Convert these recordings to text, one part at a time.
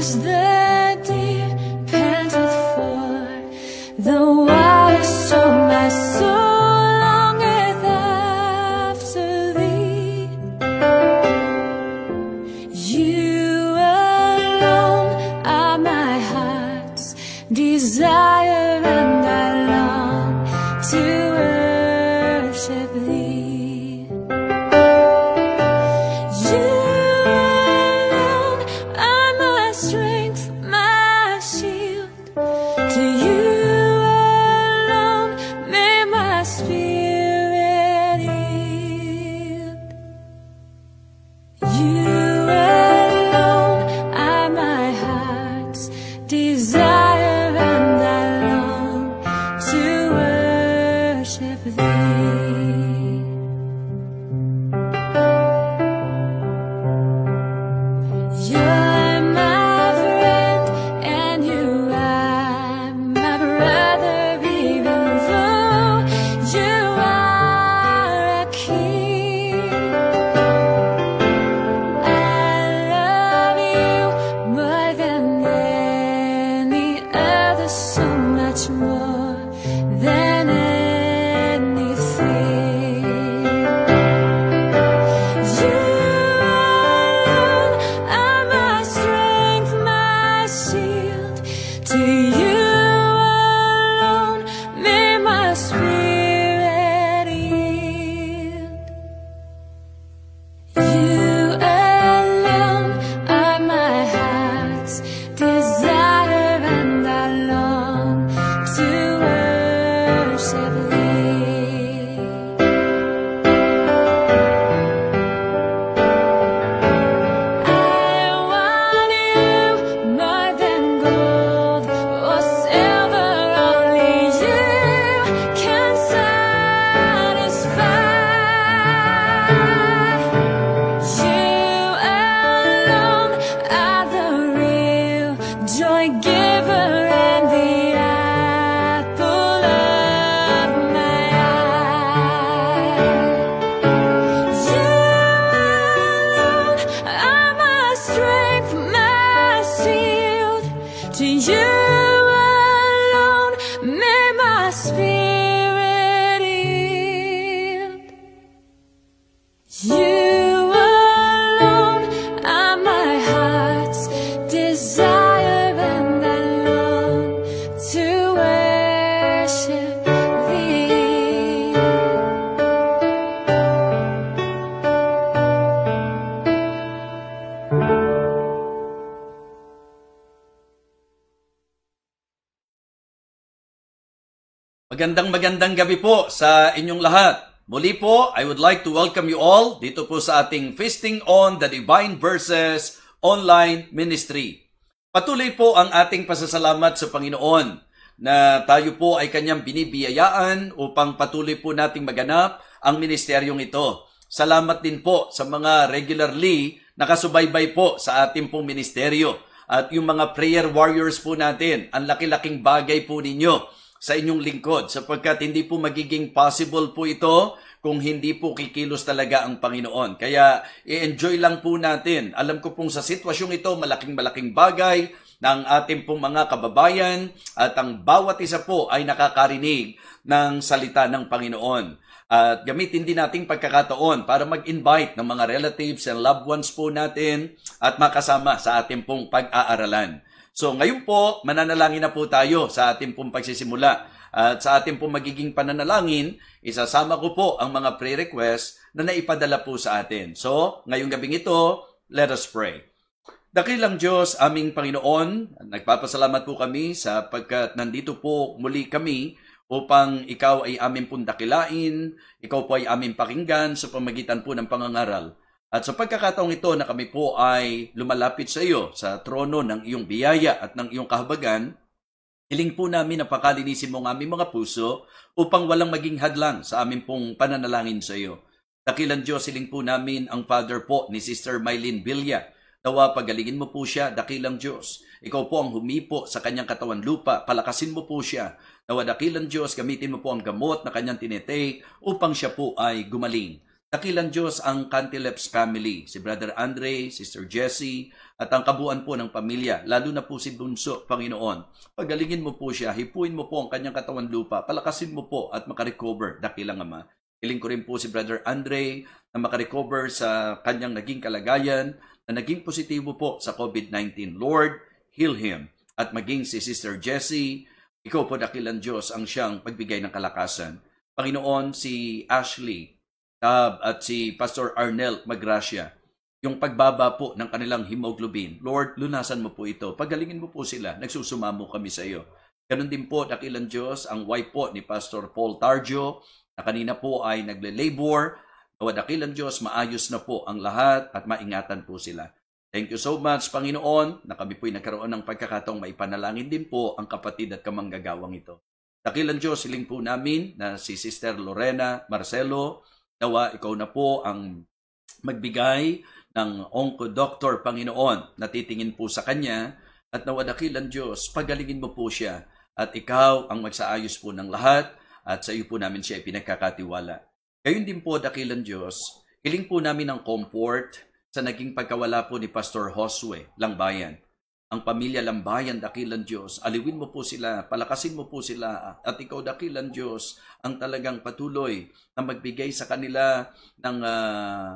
as the deer panteth for the water, so my soul longeth after thee. You alone are my heart's desire, and I long to worship thee. You alone are my strength, my shield. To you alone may my spirit yield. You alone are my heart's desire, and I long to worship thee. You're my friend, and you are my brother, even though you are a king. I love you more than any other, so much more than anything. You alone are my strength, my shield. To you alone may my spirit yield. You alone are my heart's desire, and I long to worship thee. I want you more than gold or silver, only you can satisfy. You alone are the real joy giver, and the apple of my eye. You alone are my strength, my shield. To you alone may my spirit yield. You alone are my heart's desire, and I long to worship thee. Magandang gabi po sa inyong lahat. Muli po, I would like to welcome you all dito po sa ating Feasting on the Divine Verses online ministry. Patuloy po ang ating pasasalamat sa Panginoon na tayo po ay kanyang binibiyayaan upang patuloy po nating maganap ang ministeryong ito. Salamat din po sa mga regularly nakasubaybay po sa ating pong ministeryo at yung mga prayer warriors po natin. Ang laki-laking bagay po ninyo sa inyong lingkod, sapagkat hindi po magiging possible po ito kung hindi po kikilos talaga ang Panginoon. Kaya i-enjoy lang po natin. Alam ko pong sa sitwasyong ito, malaking bagay ng ating pong mga kababayan, at ang bawat isa po ay nakakarinig ng salita ng Panginoon. At gamitin din nating pagkakataon para mag-invite ng mga relatives and loved ones po natin at makasama sa ating pong pag-aaralan. So ngayon po, mananalangin na po tayo sa ating pong pagsisimula. At sa ating pong magiging pananalangin, isasama ko po ang mga prayer requests na naipadala po sa atin. So, ngayong gabing ito, let us pray. Dakilang Diyos, aming Panginoon, nagpapasalamat po kami sapagkat nandito po muli kami upang ikaw ay aming pong dakilain, ikaw po ay aming pakinggan sa pamagitan po ng pangangaral. At sa pagkakataong ito na kami po ay lumalapit sa iyo sa trono ng iyong biyaya at ng iyong kahabagan, hiling po namin na pakalinisin mo ang aming mga puso upang walang maging hadlang sa aming pong pananalangin sa iyo. Dakilang Diyos, hiling po namin ang father po ni Sister Mylene Villa. Nawa pagalingin mo po siya, dakilang Diyos. Ikaw po ang humipo sa kanyang katawan lupa, palakasin mo po siya. Nawa dakilang Diyos, gamitin mo po ang gamot na kanyang tinitake upang siya po ay gumaling. Dakilang Diyos ang Cantileps family, si Brother Andre, Sister Jessie, at ang kabuuan po ng pamilya, lalo na po si Bunso, Panginoon. Pagalingin mo po siya, hipuin mo po ang kanyang katawan lupa, palakasin mo po at makarecover, dakilang Ama. Hiling ko rin po si Brother Andre na makarecover sa kanyang naging kalagayan, na naging positibo po sa COVID-19. Lord, heal him. At maging si Sister Jessie, ikaw po dakilang Diyos ang siyang pagbigay ng kalakasan. Panginoon, si Ashley, at si Pastor Arnel Magracia, yung pagbaba po ng kanilang hemoglobin, Lord, lunasan mo po ito. Pagalingin mo po sila. Nagsusumamo kami sa iyo. Ganun din po, dakilang Diyos, ang wife po ni Pastor Paul Tarjo, na kanina po ay nagle-labor. Nawa dakilang Diyos, maayos na po ang lahat at maingatan po sila. Thank you so much, Panginoon, na kami po'y nagkaroon ng pagkakataong maipanalangin din po ang kapatid at kamanggagawang ito. Dakilang Diyos, hiling po namin na si Sister Lorena Marcelo, nawa ikaw na po ang magbigay ng onco-doctor, Panginoon, na titingin po sa kanya, at nawa dakilang Diyos, pagalingin mo po siya, at ikaw ang magsaayos po ng lahat, at sa iyo po namin siya ipinagkakatiwala. Gayon din po, dakilang Diyos, hiling po namin ng comfort sa naging pagkawala po ni Pastor Josue Langbayan. Ang pamilya Lambayan, dakilang Diyos, aliwin mo po sila, palakasin mo po sila, at ikaw, dakilang Diyos, ang talagang patuloy na magbigay sa kanila ng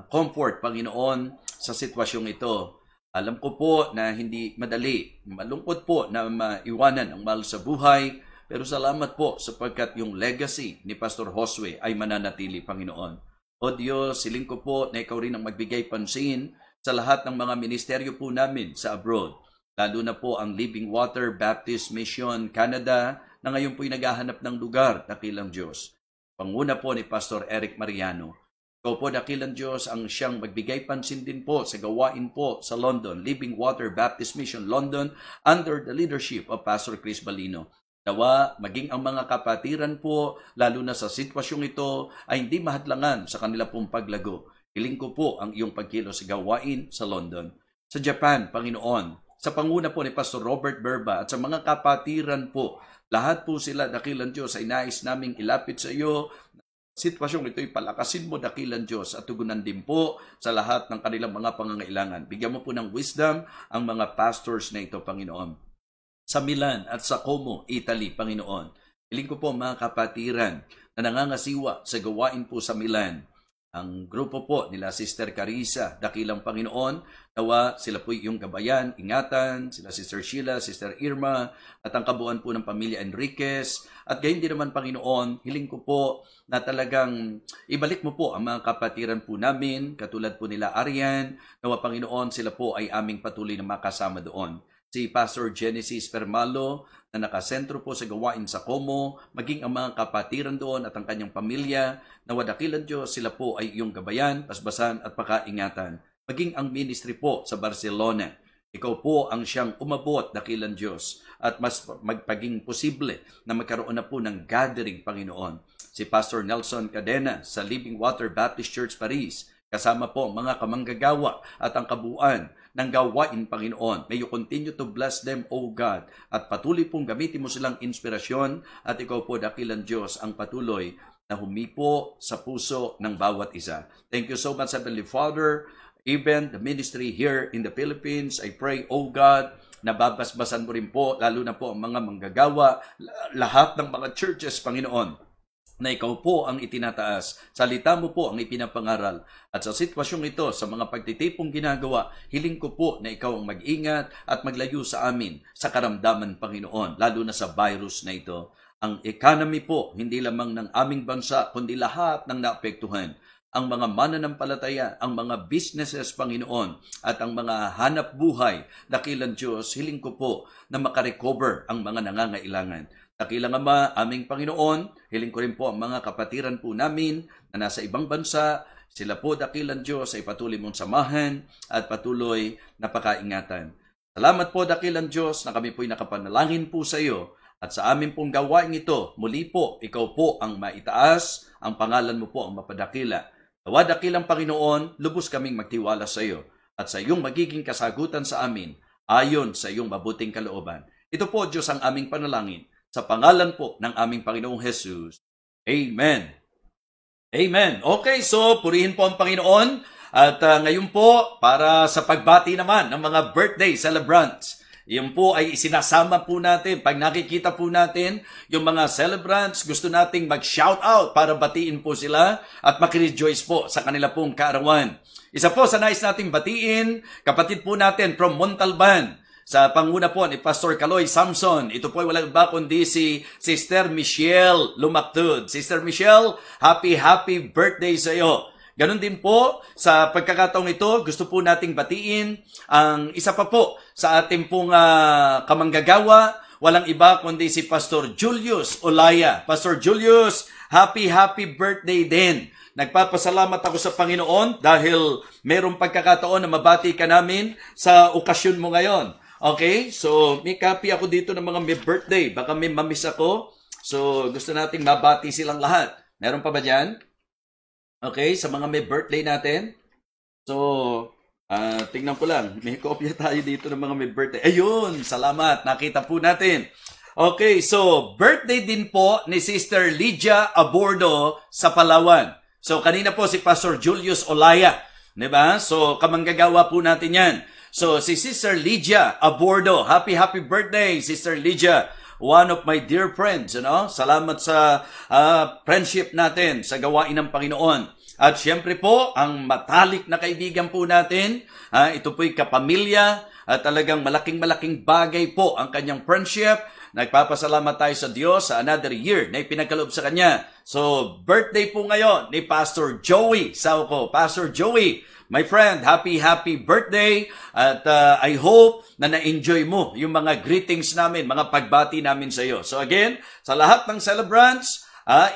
comfort, Panginoon, sa sitwasyong ito. Alam ko po na hindi madali, malungkot po na maiwanan ang mahal sa buhay, pero salamat po sapagkat yung legacy ni Pastor Josue ay mananatili, Panginoon. O Diyos, siling ko po na ikaw rin ang magbigay pansin sa lahat ng mga ministeryo po namin sa abroad. Lalo na po ang Living Water Baptist Mission Canada na ngayon po'y naghahanap ng lugar, dakilang Diyos. Panguna po ni Pastor Eric Mariano. Ikaw po, dakilang Diyos, ang siyang magbigay pansin din po sa gawain po sa London, Living Water Baptist Mission London, under the leadership of Pastor Chris Balino. Nawa, maging ang mga kapatiran po, lalo na sa sitwasyong ito, ay hindi mahadlangan sa kanila pong paglago. Hiling ko po ang iyong pagkilos sa gawain sa London. Sa Japan, Panginoon, sa panguna po ni Pastor Robert Berba at sa mga kapatiran po, lahat po sila, dakilang Diyos, ay nais naming ilapit sa iyo. Sitwasyong ito'y palakasin mo, dakilang Diyos, at tugunan din po sa lahat ng kanilang mga pangangailangan. Bigyan mo po ng wisdom ang mga pastors na ito, Panginoon. Sa Milan at sa Como, Italy, Panginoon. Hiling ko po mga kapatiran na nangangasiwa sa gawain po sa Milan. Ang grupo po nila Sister Carissa, dakilang Panginoon, nawa sila po yung gabayan, ingatan, sila Sister Sheila, Sister Irma, at ang kabuuan po ng pamilya Enriquez. At gayon din naman, Panginoon, hiling ko po na talagang ibalik mo po ang mga kapatiran po namin, katulad po nila Arian, nawa Panginoon, sila po ay aming patuloy na makasama doon. Si Pastor Genesis Permalo na nakasentro po sa gawain sa Como, maging ang mga kapatiran doon at ang kanyang pamilya, na wadakilan Diyos, sila po ay iyong gabayan, basbasan at pakaingatan. Maging ang ministry po sa Barcelona, ikaw po ang siyang umabot, dakilan Diyos, at mas magpaging posible na magkaroon na po ng gathering, Panginoon. Si Pastor Nelson Cadena sa Living Water Baptist Church Paris, kasama po mga kamanggagawa at ang kabuuan ng gawain, Panginoon. May you continue to bless them, O God, at patuloy pong gamitin mo silang inspirasyon, at ikaw po, dakilang Diyos, ang patuloy na humipo sa puso ng bawat isa. Thank you so much, Heavenly Father. Even the ministry here in the Philippines, I pray, O God, na babasbasan mo rin po, lalo na po ang mga manggagawa, lahat ng mga churches, Panginoon, na ikaw po ang itinataas. Salita mo po ang ipinapangaral. At sa sitwasyong ito, sa mga pagtitipong ginagawa, hiling ko po na ikaw ang mag-ingat at maglayo sa amin sa karamdaman, Panginoon, lalo na sa virus na ito. Ang economy po, hindi lamang ng aming bansa, kundi lahat ng naapektuhan. Ang mga mananampalataya, ang mga businesses, Panginoon, at ang mga hanap buhay, dakilang Diyos, hiling ko po na makarecover ang mga nangangailangan. Dakilang Ama, aming Panginoon, hiling ko rin po ang mga kapatiran po namin na nasa ibang bansa. Sila po, dakilang Diyos, ay patuloy mong samahan at patuloy na pakaingatan. Salamat po, dakilang Diyos, na kami po'y nakapanalangin po sa iyo. At sa amin pong gawain ito, muli po, ikaw po ang maitaas, ang pangalan mo po ang mapadakila. Nawa, dakilang Panginoon, lubos kaming magtiwala sa iyo at sa iyong magiging kasagutan sa amin ayon sa iyong mabuting kalooban. Ito po, Diyos, ang aming panalangin. Sa pangalan po ng aming Panginoong Jesus. Amen. Amen. Okay, so purihin po ang Panginoon. At ngayon po, para sa pagbati naman ng mga birthday celebrants, yun po ay isinasama po natin. Pag nakikita po natin yung mga celebrants, gusto nating mag-shout out para batiin po sila at makirejoice po sa kanila pong kaarawan. Isa po sa nais nating batiin, kapatid po natin from Montalban, sa panguna po ni Pastor Kaloy Samson. Ito po ay walang iba kundi si Sister Michelle Lumactud. Sister Michelle, happy birthday sa iyo. Ganon din po, sa pagkakataong ito, gusto po nating batiin ang isa pa po sa ating pong kamanggagawa, walang iba kundi si Pastor Julius Olaya. Pastor Julius, happy birthday din. Nagpapasalamat ako sa Panginoon dahil mayroong pagkakataon na mabati ka namin sa okasyon mo ngayon. Okay, so may copy ako dito ng mga may birthday. Baka may mamiss ako. So gusto nating mabati silang lahat. Meron pa ba dyan? Okay, sa mga may birthday natin. So, tingnan ko lang. May kopya tayo dito ng mga may birthday. Ayun, salamat. Nakita po natin. Okay, so birthday din po ni Sister Lydia Abordo sa Palawan. So, kanina po si Pastor Julius Olaya. Diba? So, kamanggagawa po natin yan. So, si Sister Lydia Abordo. Happy birthday, Sister Lydia. One of my dear friends, Salamat sa friendship natin sa gawain ng Panginoon. At siyempre po, ang matalik na kaibigan po natin, ito po'y kapamilya at talagang malaking bagay po ang kanyang friendship. Nagpapasalamat tayo sa Diyos sa another year na ipinagkaloob sa Kanya. So, birthday po ngayon ni Pastor Joey Sauco. Pastor Joey, my friend, happy birthday at I hope na na-enjoy mo yung mga greetings namin, mga pagbati namin sa iyo. So again, sa lahat ng celebrants,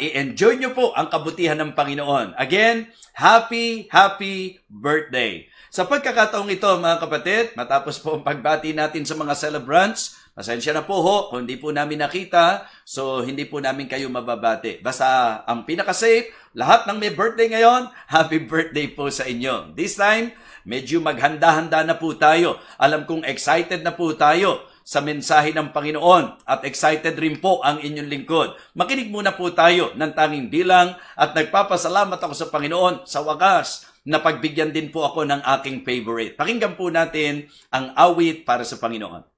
i-enjoy nyo po ang kabutihan ng Panginoon. Again, happy birthday. Sa pagkakataong ito mga kapatid, matapos po ang pagbati natin sa mga celebrants, pasensya na po ho, kung hindi po namin nakita, so hindi po namin kayo mababati. Basta ang pinaka-safe, lahat ng may birthday ngayon, happy birthday po sa inyo. This time, medyo maghanda-handa na po tayo. Alam kong excited na po tayo sa mensahe ng Panginoon at excited rin po ang inyong lingkod. Makinig muna po tayo ng tanging bilang at nagpapasalamat ako sa Panginoon sa wakas na pagbigyan din po ako ng aking favorite. Pakinggan po natin ang awit para sa Panginoon.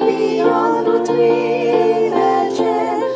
Beyond what we imagine,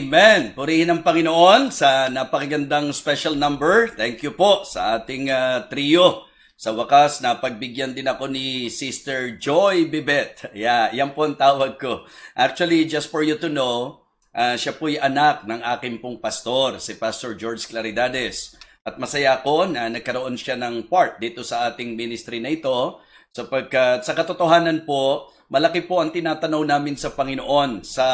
Amen. Purihin ang Panginoon sa napakagandang special number. Thank you po sa ating trio. Sa wakas, napagbigyan din ako ni Sister Joy Bibet. Yeah, yan po ang tawag ko. Actually, just for you to know, siya po'y anak ng aking pong pastor, si Pastor George Claridades. At masaya ako na nagkaroon siya ng part dito sa ating ministry na ito, sapagkat sa katotohanan po, malaki po ang tinatanaw namin sa Panginoon, sa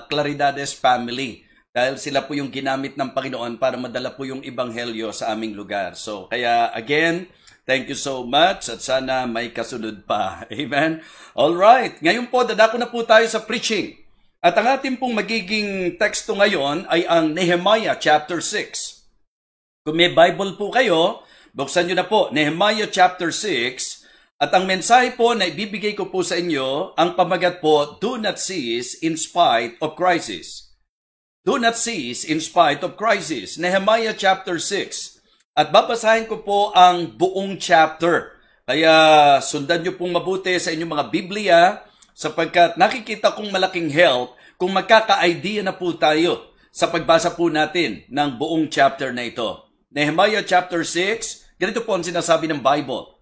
Claridades family. Dahil sila po yung ginamit ng Panginoon para madala po yung ebanghelyo sa aming lugar. So, kaya again, thank you so much at sana may kasunod pa. Amen? Alright, ngayon po, dadako na po tayo sa preaching. At ang ating pong magiging teksto ngayon ay ang Nehemiah chapter 6. Kung may Bible po kayo, buksan nyo na po, Nehemiah chapter 6. At ang mensahe po na ibibigay ko po sa inyo, ang pamagat po, do not cease in spite of crisis. Do not cease in spite of crisis. Nehemiah chapter 6. At babasahin ko po ang buong chapter. Kaya sundan nyo pong mabuti sa inyong mga Biblia, sapagkat nakikita kong malaking help kung magkaka-idea na po tayo sa pagbasa po natin ng buong chapter na ito. Nehemiah chapter 6, ganito po ang sinasabi ng Bible.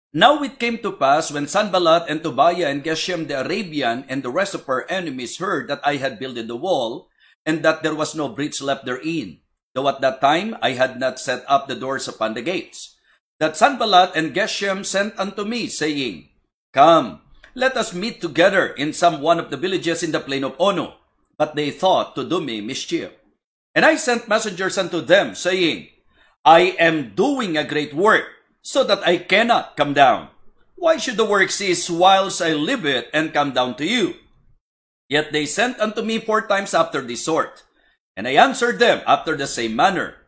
Now it came to pass when Sanballat and Tobiah and Geshem the Arabian and the rest of our enemies heard that I had builded the wall, and that there was no breach left therein, though at that time I had not set up the doors upon the gates, that Sanballat and Geshem sent unto me, saying, Come, let us meet together in some one of the villages in the plain of Ono. But they thought to do me mischief. And I sent messengers unto them, saying, I am doing a great work, so that I cannot come down. Why should the work cease whilst I leave it and come down to you? Yet they sent unto me 4 times after this sort, and I answered them after the same manner.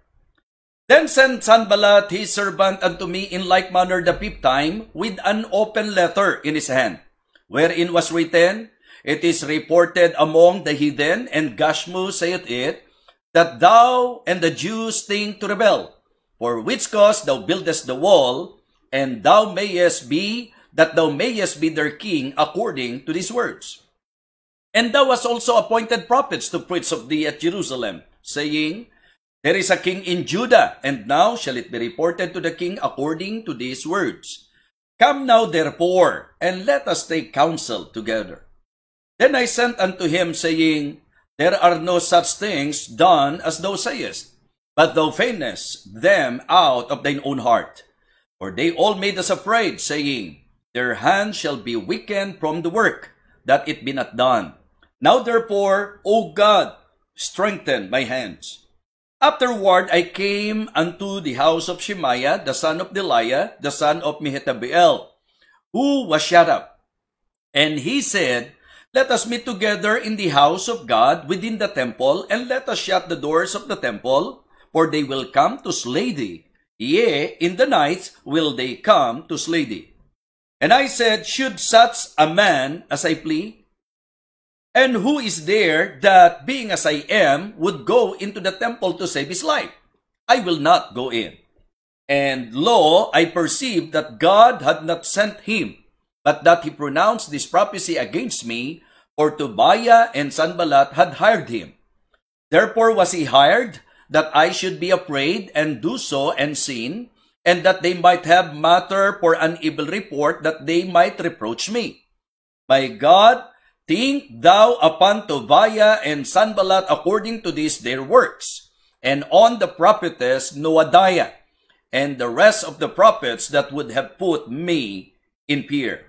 Then sent Sanballat his servant unto me in like manner the 5th time, with an open letter in his hand, wherein was written, It is reported among the heathen, and Gashmu saith it, that thou and the Jews think to rebel, for which cause thou buildest the wall, and thou mayest be their king according to these words. And thou hast also appointed prophets to preach of thee at Jerusalem, saying, There is a king in Judah, and now shall it be reported to the king according to these words. Come now therefore, and let us take counsel together. Then I sent unto him, saying, There are no such things done as thou sayest, but thou feignest them out of thine own heart. For they all made us afraid, saying, Their hand shall be weakened from the work, that it be not done. Now therefore, O God, strengthen my hands. Afterward I came unto the house of Shemaiah, the son of Delaiah, the son of Mehetabeel, who was shut up. And he said, Let us meet together in the house of God within the temple, and let us shut the doors of the temple, for they will come to slay thee. Yea, in the night will they come to slay thee. And I said, Should such a man as I plead? And who is there that, being as I am, would go into the temple to save his life? I will not go in. And lo, I perceived that God had not sent him, but that he pronounced this prophecy against me, for Tobiah and Sanballat had hired him. Therefore was he hired, that I should be afraid and do so and sin, and that they might have matter for an evil report, that they might reproach me. By God, think thou upon Tobiah and Sanballat according to these their works, and on the prophetess Noadiah, and the rest of the prophets that would have put me in fear.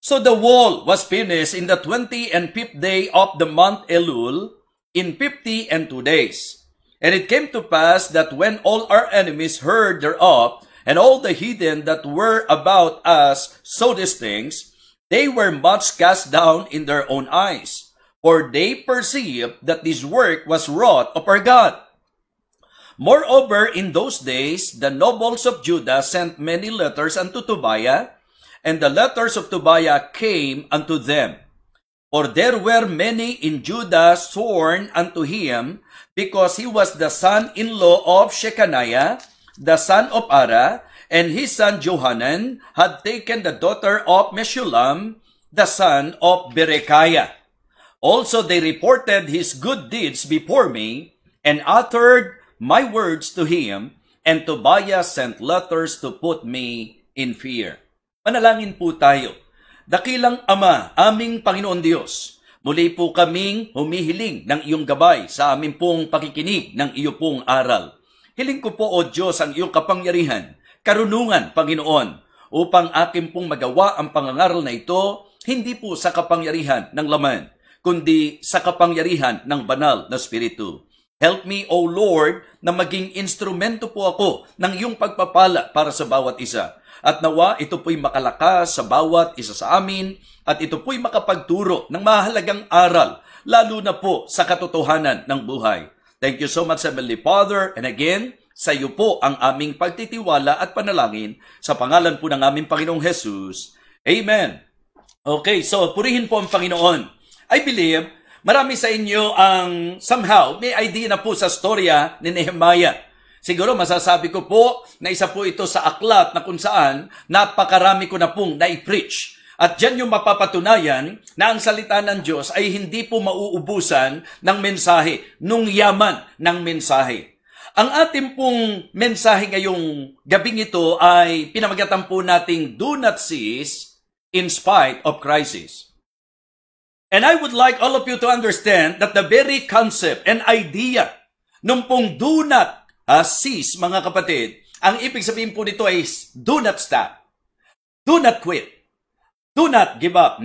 So the wall was finished in the 25th day of the month Elul, in 52 days. And it came to pass that when all our enemies heard thereof, and all the heathen that were about us saw these things, they were much cast down in their own eyes, for they perceived that this work was wrought of our God. Moreover, in those days, the nobles of Judah sent many letters unto Tobiah, and the letters of Tobiah came unto them. For there were many in Judah sworn unto him, because he was the son-in-law of Shechaniah, the son of Ara, and his son Johanan had taken the daughter of Meshullam, the son of Berechiah. Also they reported his good deeds before me, and uttered my words to him, and Tobiah sent letters to put me in fear. Manalangin po tayo. Dakilang Ama, aming Panginoon Diyos, muli po kaming humihiling ng iyong gabay sa amin pong pakikinig ng iyo pong aral. Hiling ko po, O Diyos, ang iyong kapangyarihan, karunungan, Panginoon, upang akin pong magawa ang pangangaral na ito, hindi po sa kapangyarihan ng laman, kundi sa kapangyarihan ng banal na Espiritu. Help me, O Lord, na maging instrumento po ako ng iyong pagpapala para sa bawat isa. At nawa ito po'y makalakas sa bawat isa sa amin at ito po'y makapagturo ng mahalagang aral, lalo na po sa katotohanan ng buhay. Thank you so much, Heavenly Father. And again, sa iyo po ang aming pagtitiwala at panalangin sa pangalan po ng aming Panginoong Jesus. Amen. Okay, so purihin po ang Panginoon. I believe marami sa inyo ang somehow may idea na po sa storya ni Nehemiah. Siguro masasabi ko po na isa po ito sa aklat na kung saan napakarami ko na pong na-preach. At dyan yung mapapatunayan na ang salita ng Diyos ay hindi po mauubusan ng mensahe, nung yaman ng mensahe. Ang ating pong mensahe ngayong gabing ito ay pinamagatan po nating do not cease in spite of crisis. And I would like all of you to understand that the very concept and idea nung pong do not cease, mga kapatid, ang ibig sabihin po nito ay do not stop. Do not quit. Do not give up.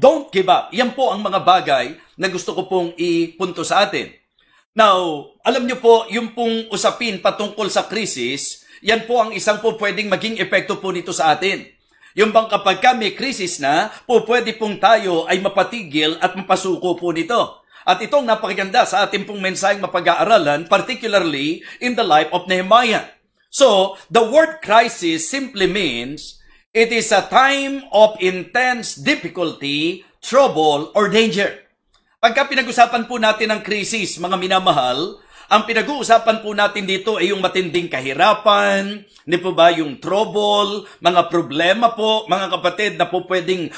Don't give up. Yan po ang mga bagay na gusto ko pong ipunto sa atin. Now, alam niyo po, yung pong usapin patungkol sa krisis, yan po ang isang po pwedeng maging epekto po nito sa atin. Yung bang kapag may krisis na, po pwede pong tayo ay mapatigil at mapasuko po nito. At itong napakaganda sa ating pong mensaheng mapag-aaralan, particularly in the life of Nehemiah. So, the word crisis simply means it is a time of intense difficulty, trouble, or danger. Pagka pinag-usapan po natin ang krisis, mga minamahal, ang pinag-uusapan po natin dito ay yung matinding kahirapan, hindi po ba yung trouble, mga problema po, mga kapatid na po pwedeng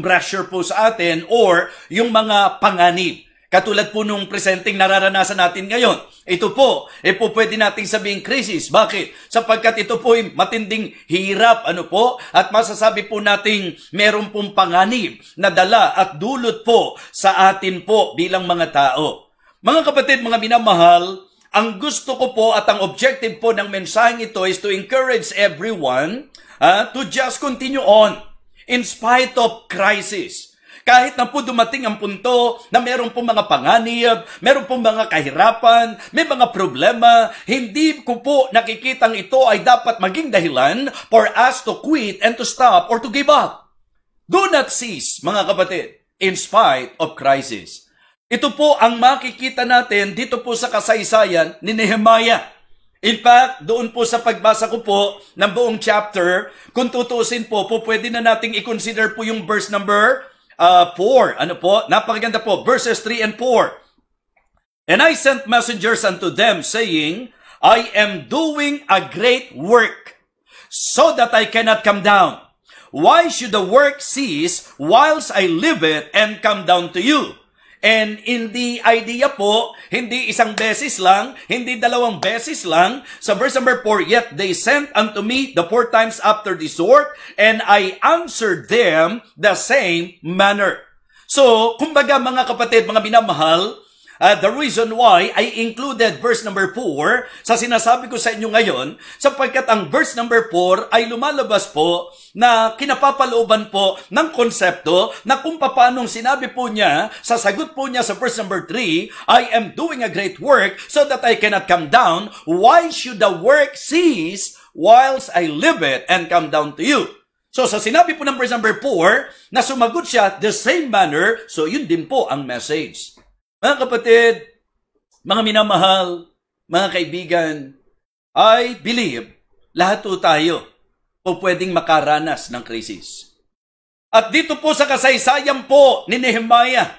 pressure po sa atin, or yung mga panganib. Katulad po nung presenting nararanasan natin ngayon. Ito po, po pwede nating sabihin krisis. Bakit? Sapagkat ito po ay matinding hirap, at masasabi po nating meron pong panganib na dala at dulot po sa atin po bilang mga tao. Mga kapatid, mga minamahal, ang gusto ko po at ang objective po ng mensaheng ito is to encourage everyone to just continue on in spite of crisis. Kahit na po dumating ang punto na meron pong mga panganib, meron pong mga kahirapan, may mga problema, hindi ko po nakikitang ito ay dapat maging dahilan for us to quit and to stop or to give up. Do not cease, mga kapatid, in spite of crisis. Ito po ang makikita natin dito po sa kasaysayan ni Nehemiah. In fact, doon po sa pagbasa ko po ng buong chapter, kung tutusin po, pwede na nating i-consider po yung verse number 4. Napakaganda po. Verses 3 and 4. And I sent messengers unto them, saying, I am doing a great work, so that I cannot come down. Why should the work cease whilst I leave it and come down to you? And in the idea po, hindi isang beses lang, hindi dalawang beses lang. Sa verse number 4, yet they sent unto me the 4 times after this sort, and I answered them the same manner. So, kumbaga mga kapatid, mga minamahal, the reason why I included verse number 4 sa sinasabi ko sa inyo ngayon, sapagkat ang verse number 4 ay lumalabas po na kinapapalooban po ng konsepto na kung paanong sinabi po niya, sa sagot po niya sa verse number 3, I am doing a great work so that I cannot come down. Why should the work cease whilst I leave it and come down to you? So sa sinabi po ng verse number 4 na sumagot siya the same manner, so yun din po ang message. Mga kapatid, mga minamahal, mga kaibigan, I believe lahat po tayo po pwedeng makaranas ng krisis. At dito po sa kasaysayan po ni Nehemiah,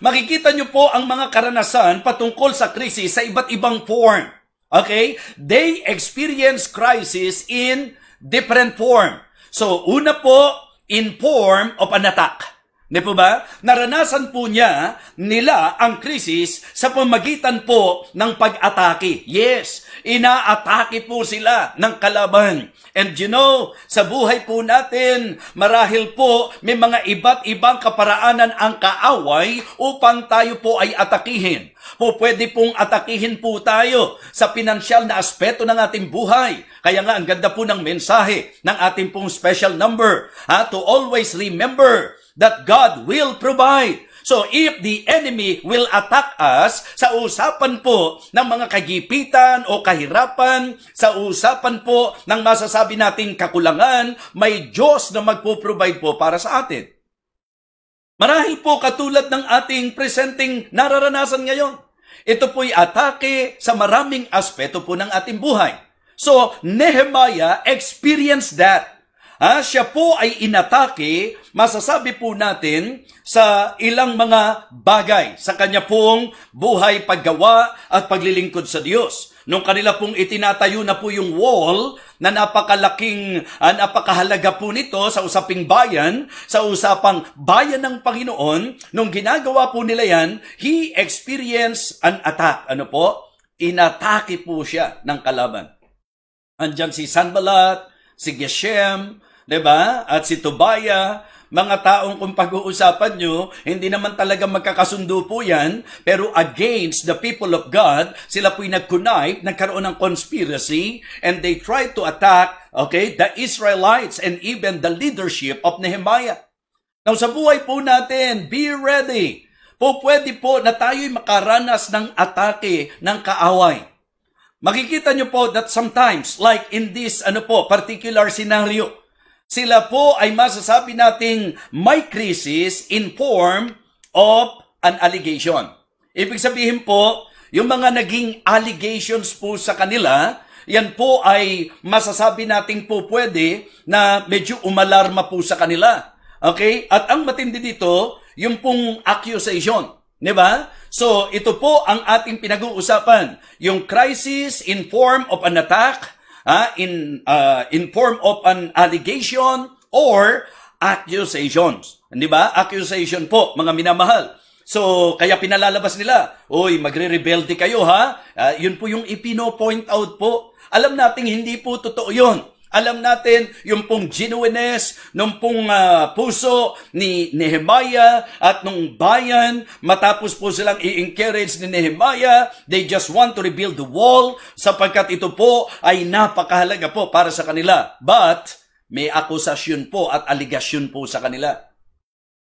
makikita nyo po ang mga karanasan patungkol sa krisis sa iba't ibang form. Okay? They experience crisis in different form. So, una po, in form of an attack. Di po ba? Naranasan po nila ang krisis sa pamagitan po ng pag-atake. Yes, inaatake po sila ng kalaban. And you know, sa buhay po natin, marahil po may mga iba't ibang kaparaanan ang kaaway upang tayo po ay atakihin. Pwede pong atakihin po tayo sa pinansyal na aspeto ng ating buhay. Kaya nga, ang ganda po ng mensahe ng ating pong special number, to always remember that God will provide. So if the enemy will attack us sa usapan po ng mga kagipitan o kahirapan, sa usapan po ng masasabi nating kakulangan, may Diyos na magpo-provide po para sa atin. Marahil po katulad ng ating presenting nararanasan ngayon. Ito po'y atake sa maraming aspeto po ng ating buhay. So Nehemiah experienced that. Siya po ay inatake, masasabi po natin, sa ilang mga bagay sa kanya pong buhay, paggawa at paglilingkod sa Diyos. Nung kanila pong itinatayo na po yung wall na napakahalaga po nito sa usaping bayan, sa usapang bayan ng Panginoon, nung ginagawa po nila yan, he experienced an attack. Ano po? Inatake po siya ng kalaban. Andyan si Sanballat, si Geshem, diba? At si Tobiah, mga taong kung pag-uusapan nyo, hindi naman talaga magkakasundo po yan, pero against the people of God, sila po'y nag-connive, nagkaroon ng conspiracy, and they tried to attack, the Israelites and even the leadership of Nehemiah. Now, sa buhay po natin, be ready. Pwede po na tayo'y makaranas ng atake ng kaaway. Makikita nyo po that sometimes, like in this particular scenario, sila po ay masasabi nating may crisis in form of an allegation. Ibig sabihin po, yung mga naging allegations po sa kanila, yan po ay masasabi nating po pwede na medyo umalarma po sa kanila. Okay? At ang matindi dito, yung pong accusation. Diba? So, ito po ang ating pinag-uusapan. Yung crisis in form of an attack, in form of an allegation or accusations. Di ba? Accusation po, mga minamahal. So, kaya pinalalabas nila, magre-rebelde kayo yun po yung ipino-point out po. Alam nating hindi po totoo yun. Alam natin yung pong genuineness, nung pong puso ni Nehemiah at nung bayan, matapos po silang i-encourage ni Nehemiah, they just want to rebuild the wall sapagkat ito po ay napakahalaga po para sa kanila. But may akusasyon po at aligasyon po sa kanila.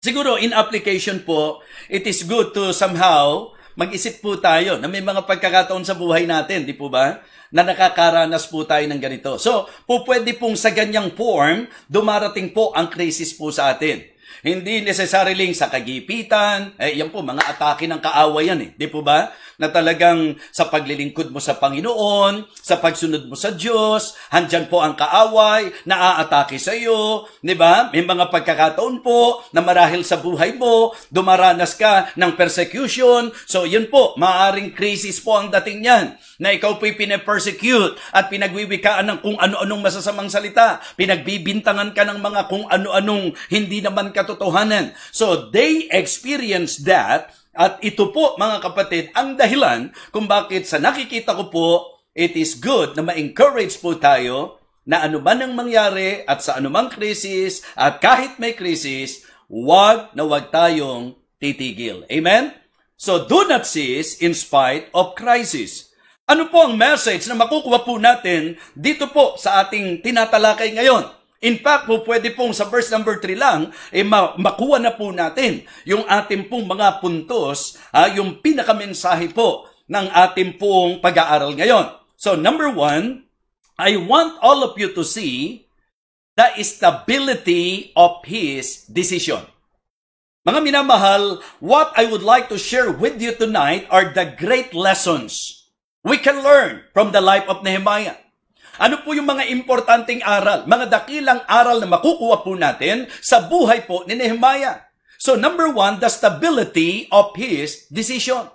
Siguro in application po, it is good to somehow mag-isip po tayo na may mga pagkakataon sa buhay natin, di po ba? Na nakakaranas po tayo ng ganito. So, pwede pong sa ganyang form, dumarating po ang crisis po sa atin. Hindi necessarily sa kagipitan, yan po, mga atake ng kaaway yan di po ba? Na talagang sa paglilingkod mo sa Panginoon, sa pagsunod mo sa Diyos, handyan po ang kaaway, naaatake sa iyo, di ba? May mga pagkakataon po na marahil sa buhay mo, dumaranas ka ng persecution, so yun po, maaaring crisis po ang dating yan, na ikaw po'y pinapersecute at pinagwiwikaan ng kung ano-anong masasamang salita, pinagbibintangan ka ng mga kung ano-anong hindi naman katotohanan. So they experience that. At ito po, mga kapatid, ang dahilan kung bakit sa nakikita ko po, it is good na ma-encourage po tayo na anuman ang mangyari at sa anumang krisis at kahit may krisis, wag tayong titigil. Amen? So, do not cease in spite of crisis. Ano po ang message na makukuha po natin dito po sa ating tinatalakay ngayon? In fact, pwede pong sa verse number 3 lang, makuha na po natin yung ating pong mga puntos, yung pinakamensahe po ng ating pong pag-aaral ngayon. So, number 1, I want all of you to see the stability of His decision. Mga minamahal, what I would like to share with you tonight are the great lessons we can learn from the life of Nehemiah. Ano po yung mga importanteng aral, mga dakilang aral na makukuha po natin sa buhay po ni Nehemiah? So number 1, the stability of his decision.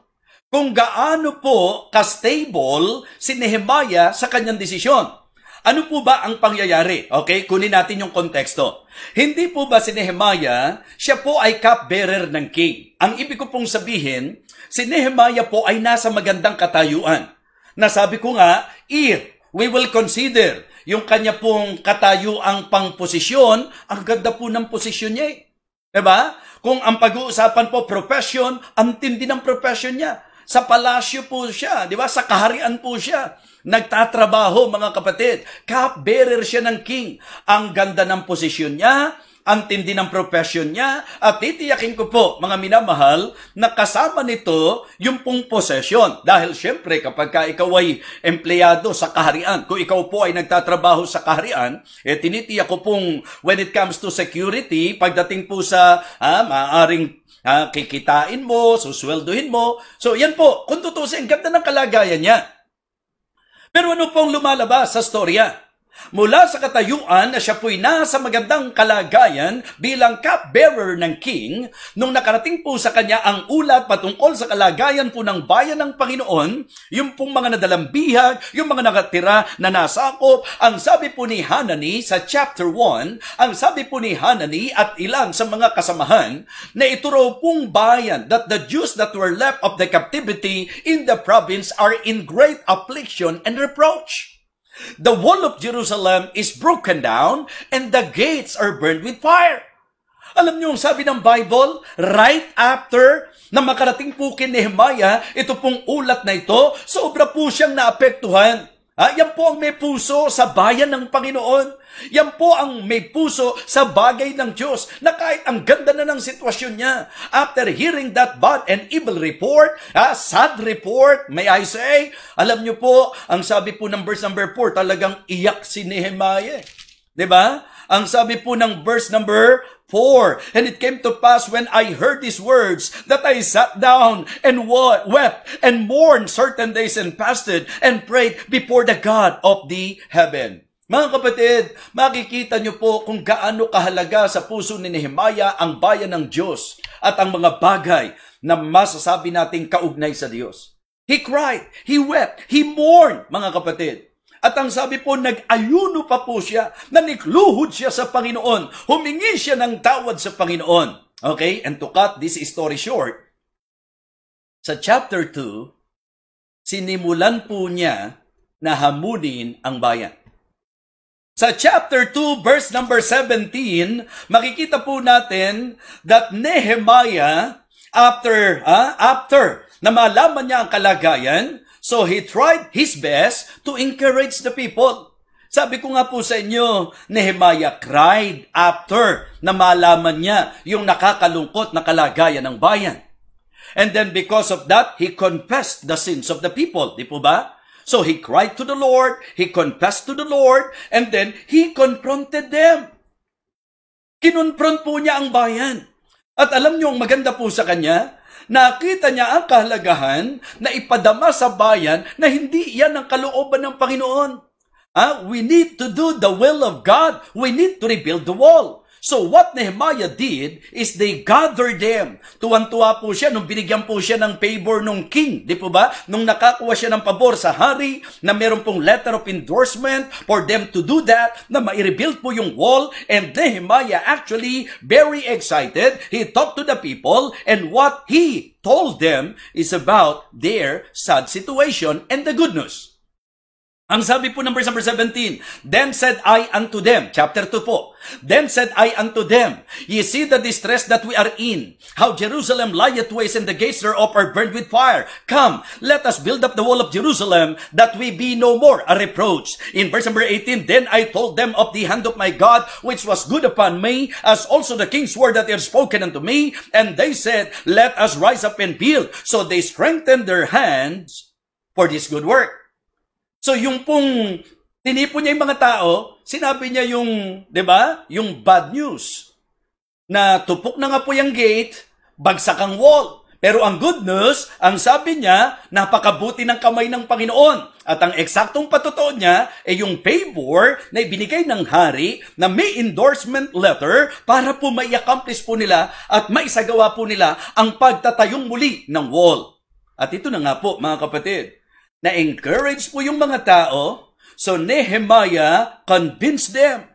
Kung gaano po ka-stable si Nehemiah sa kanyang desisyon. Ano po ba ang pangyayari? Okay, kunin natin yung konteksto. Hindi po ba si Nehemiah, siya po ay cupbearer ng king? Ang ibig ko pong sabihin, si Nehemiah po ay nasa magandang katayuan. Nasabi ko nga, if we will consider yung kanya pong katayuang pangposisyon, ang ganda po ng posisyon niya eh. Diba? Kung ang pag-uusapan po profession, ang tindi ng profession niya. Sa palasyo po siya, di ba? Sa kaharian po siya. Nagtatrabaho, mga kapatid. Cupbearer siya ng king. Ang ganda ng posisyon niya, ang tindi ng profession niya, at titiyakin ko po, mga minamahal, na kasama nito yung pong possession. Dahil syempre, kapag ka ikaw ay empleyado sa kaharian, kung ikaw po ay nagtatrabaho sa kaharian, tinitiyak ko pong when it comes to security, pagdating po sa maaaring kikitain mo, susweldohin mo. So yan po, kung tutusin, ganda ng kalagayan niya. Pero ano pong lumalabas sa storya? Mula sa katayuan na siya po'y nasa magandang kalagayan bilang cupbearer ng king, nung nakarating po sa kanya ang ulat patungkol sa kalagayan po ng bayan ng Panginoon, yung pong mga nadalang bihag, yung mga nakatira na nasakop, ang sabi po ni Hanani sa chapter 1, ang sabi po ni Hanani at ilang sa mga kasamahan, na ito raw pong bayan, that the Jews that were left of the captivity in the province are in great affliction and reproach. The wall of Jerusalem is broken down and the gates are burned with fire. Alam niyo ang sabi ng Bible, right after na makarating po kay Nehemiah, ito pong ulat na ito, sobra po siyang naapektuhan. Yan po ang may puso sa bayan ng Panginoon. Yan po ang may puso sa bagay ng Diyos na kahit ang ganda na ng sitwasyon niya. After hearing that bad and evil report, sad report, may I say, alam niyo po, ang sabi po ng verse number 4, talagang iyak si Nehemiah. Diba? Ang sabi po ng verse number 4, and it came to pass when I heard these words that I sat down and wept and mourned certain days and fasted and prayed before the God of the heaven. Mga kapatid, makikita niyo po kung gaano kahalaga sa puso ni Nehemiah ang bayan ng Diyos at ang mga bagay na masasabi nating kaugnay sa Diyos. He cried, he wept, he mourned, mga kapatid. At ang sabi po, nag-ayuno pa po siya, nanikluhod siya sa Panginoon, humingi siya ng tawad sa Panginoon. Okay, and to cut this story short, sa chapter 2, sinimulan po niya na hamunin ang bayan. Sa chapter 2, verse number 17, makikita po natin that Nehemiah, after na malaman niya ang kalagayan, so he tried his best to encourage the people. Sabi ko nga po sa inyo, Nehemiah cried after na malaman niya yung nakakalungkot na kalagayan ng bayan. And then because of that, he confessed the sins of the people. Di po ba? So he cried to the Lord, he confessed to the Lord, and then he confronted them. Kinonfront po niya ang bayan. At alam niyo, ang maganda po sa kanya, nakita niya ang kahalagahan na ipadama sa bayan na hindi yan ang kalooban ng Panginoon. We need to do the will of God. We need to rebuild the wall. So what Nehemiah did is they gathered them. Tuwan-tuwa po siya nung binigyan po siya ng favor nung king. Di po ba? Nung nakakuha siya ng pabor sa hari na meron pong letter of endorsement for them to do that, na ma-rebuild po yung wall. And Nehemiah actually very excited. He talked to the people and what he told them is about their sad situation and the good news. Ang sabi po ng verse number 17, then said I unto them, chapter 2 po, then said I unto them, ye see the distress that we are in, how Jerusalem lieth waste and the gates thereof are burned with fire. Come, let us build up the wall of Jerusalem, that we be no more a reproach. In verse number 18, then I told them of the hand of my God, which was good upon me, as also the king's word that he had spoken unto me, and they said, let us rise up and build. So they strengthened their hands for this good work. So yung pong tinipon niya yung mga tao, sinabi niya yung, di ba, yung bad news. Na tupok na nga po yung gate, bagsak ang wall. Pero ang good news, ang sabi niya, napakabuti ng kamay ng Panginoon. At ang eksaktong patotoo niya ay yung favor na ibinigay ng hari na may endorsement letter para po mai-accomplish po nila at maisagawa po nila ang pagtatayong muli ng wall. At ito na nga po, mga kapatid, na-encourage po yung mga tao So Nehemiah convinced them.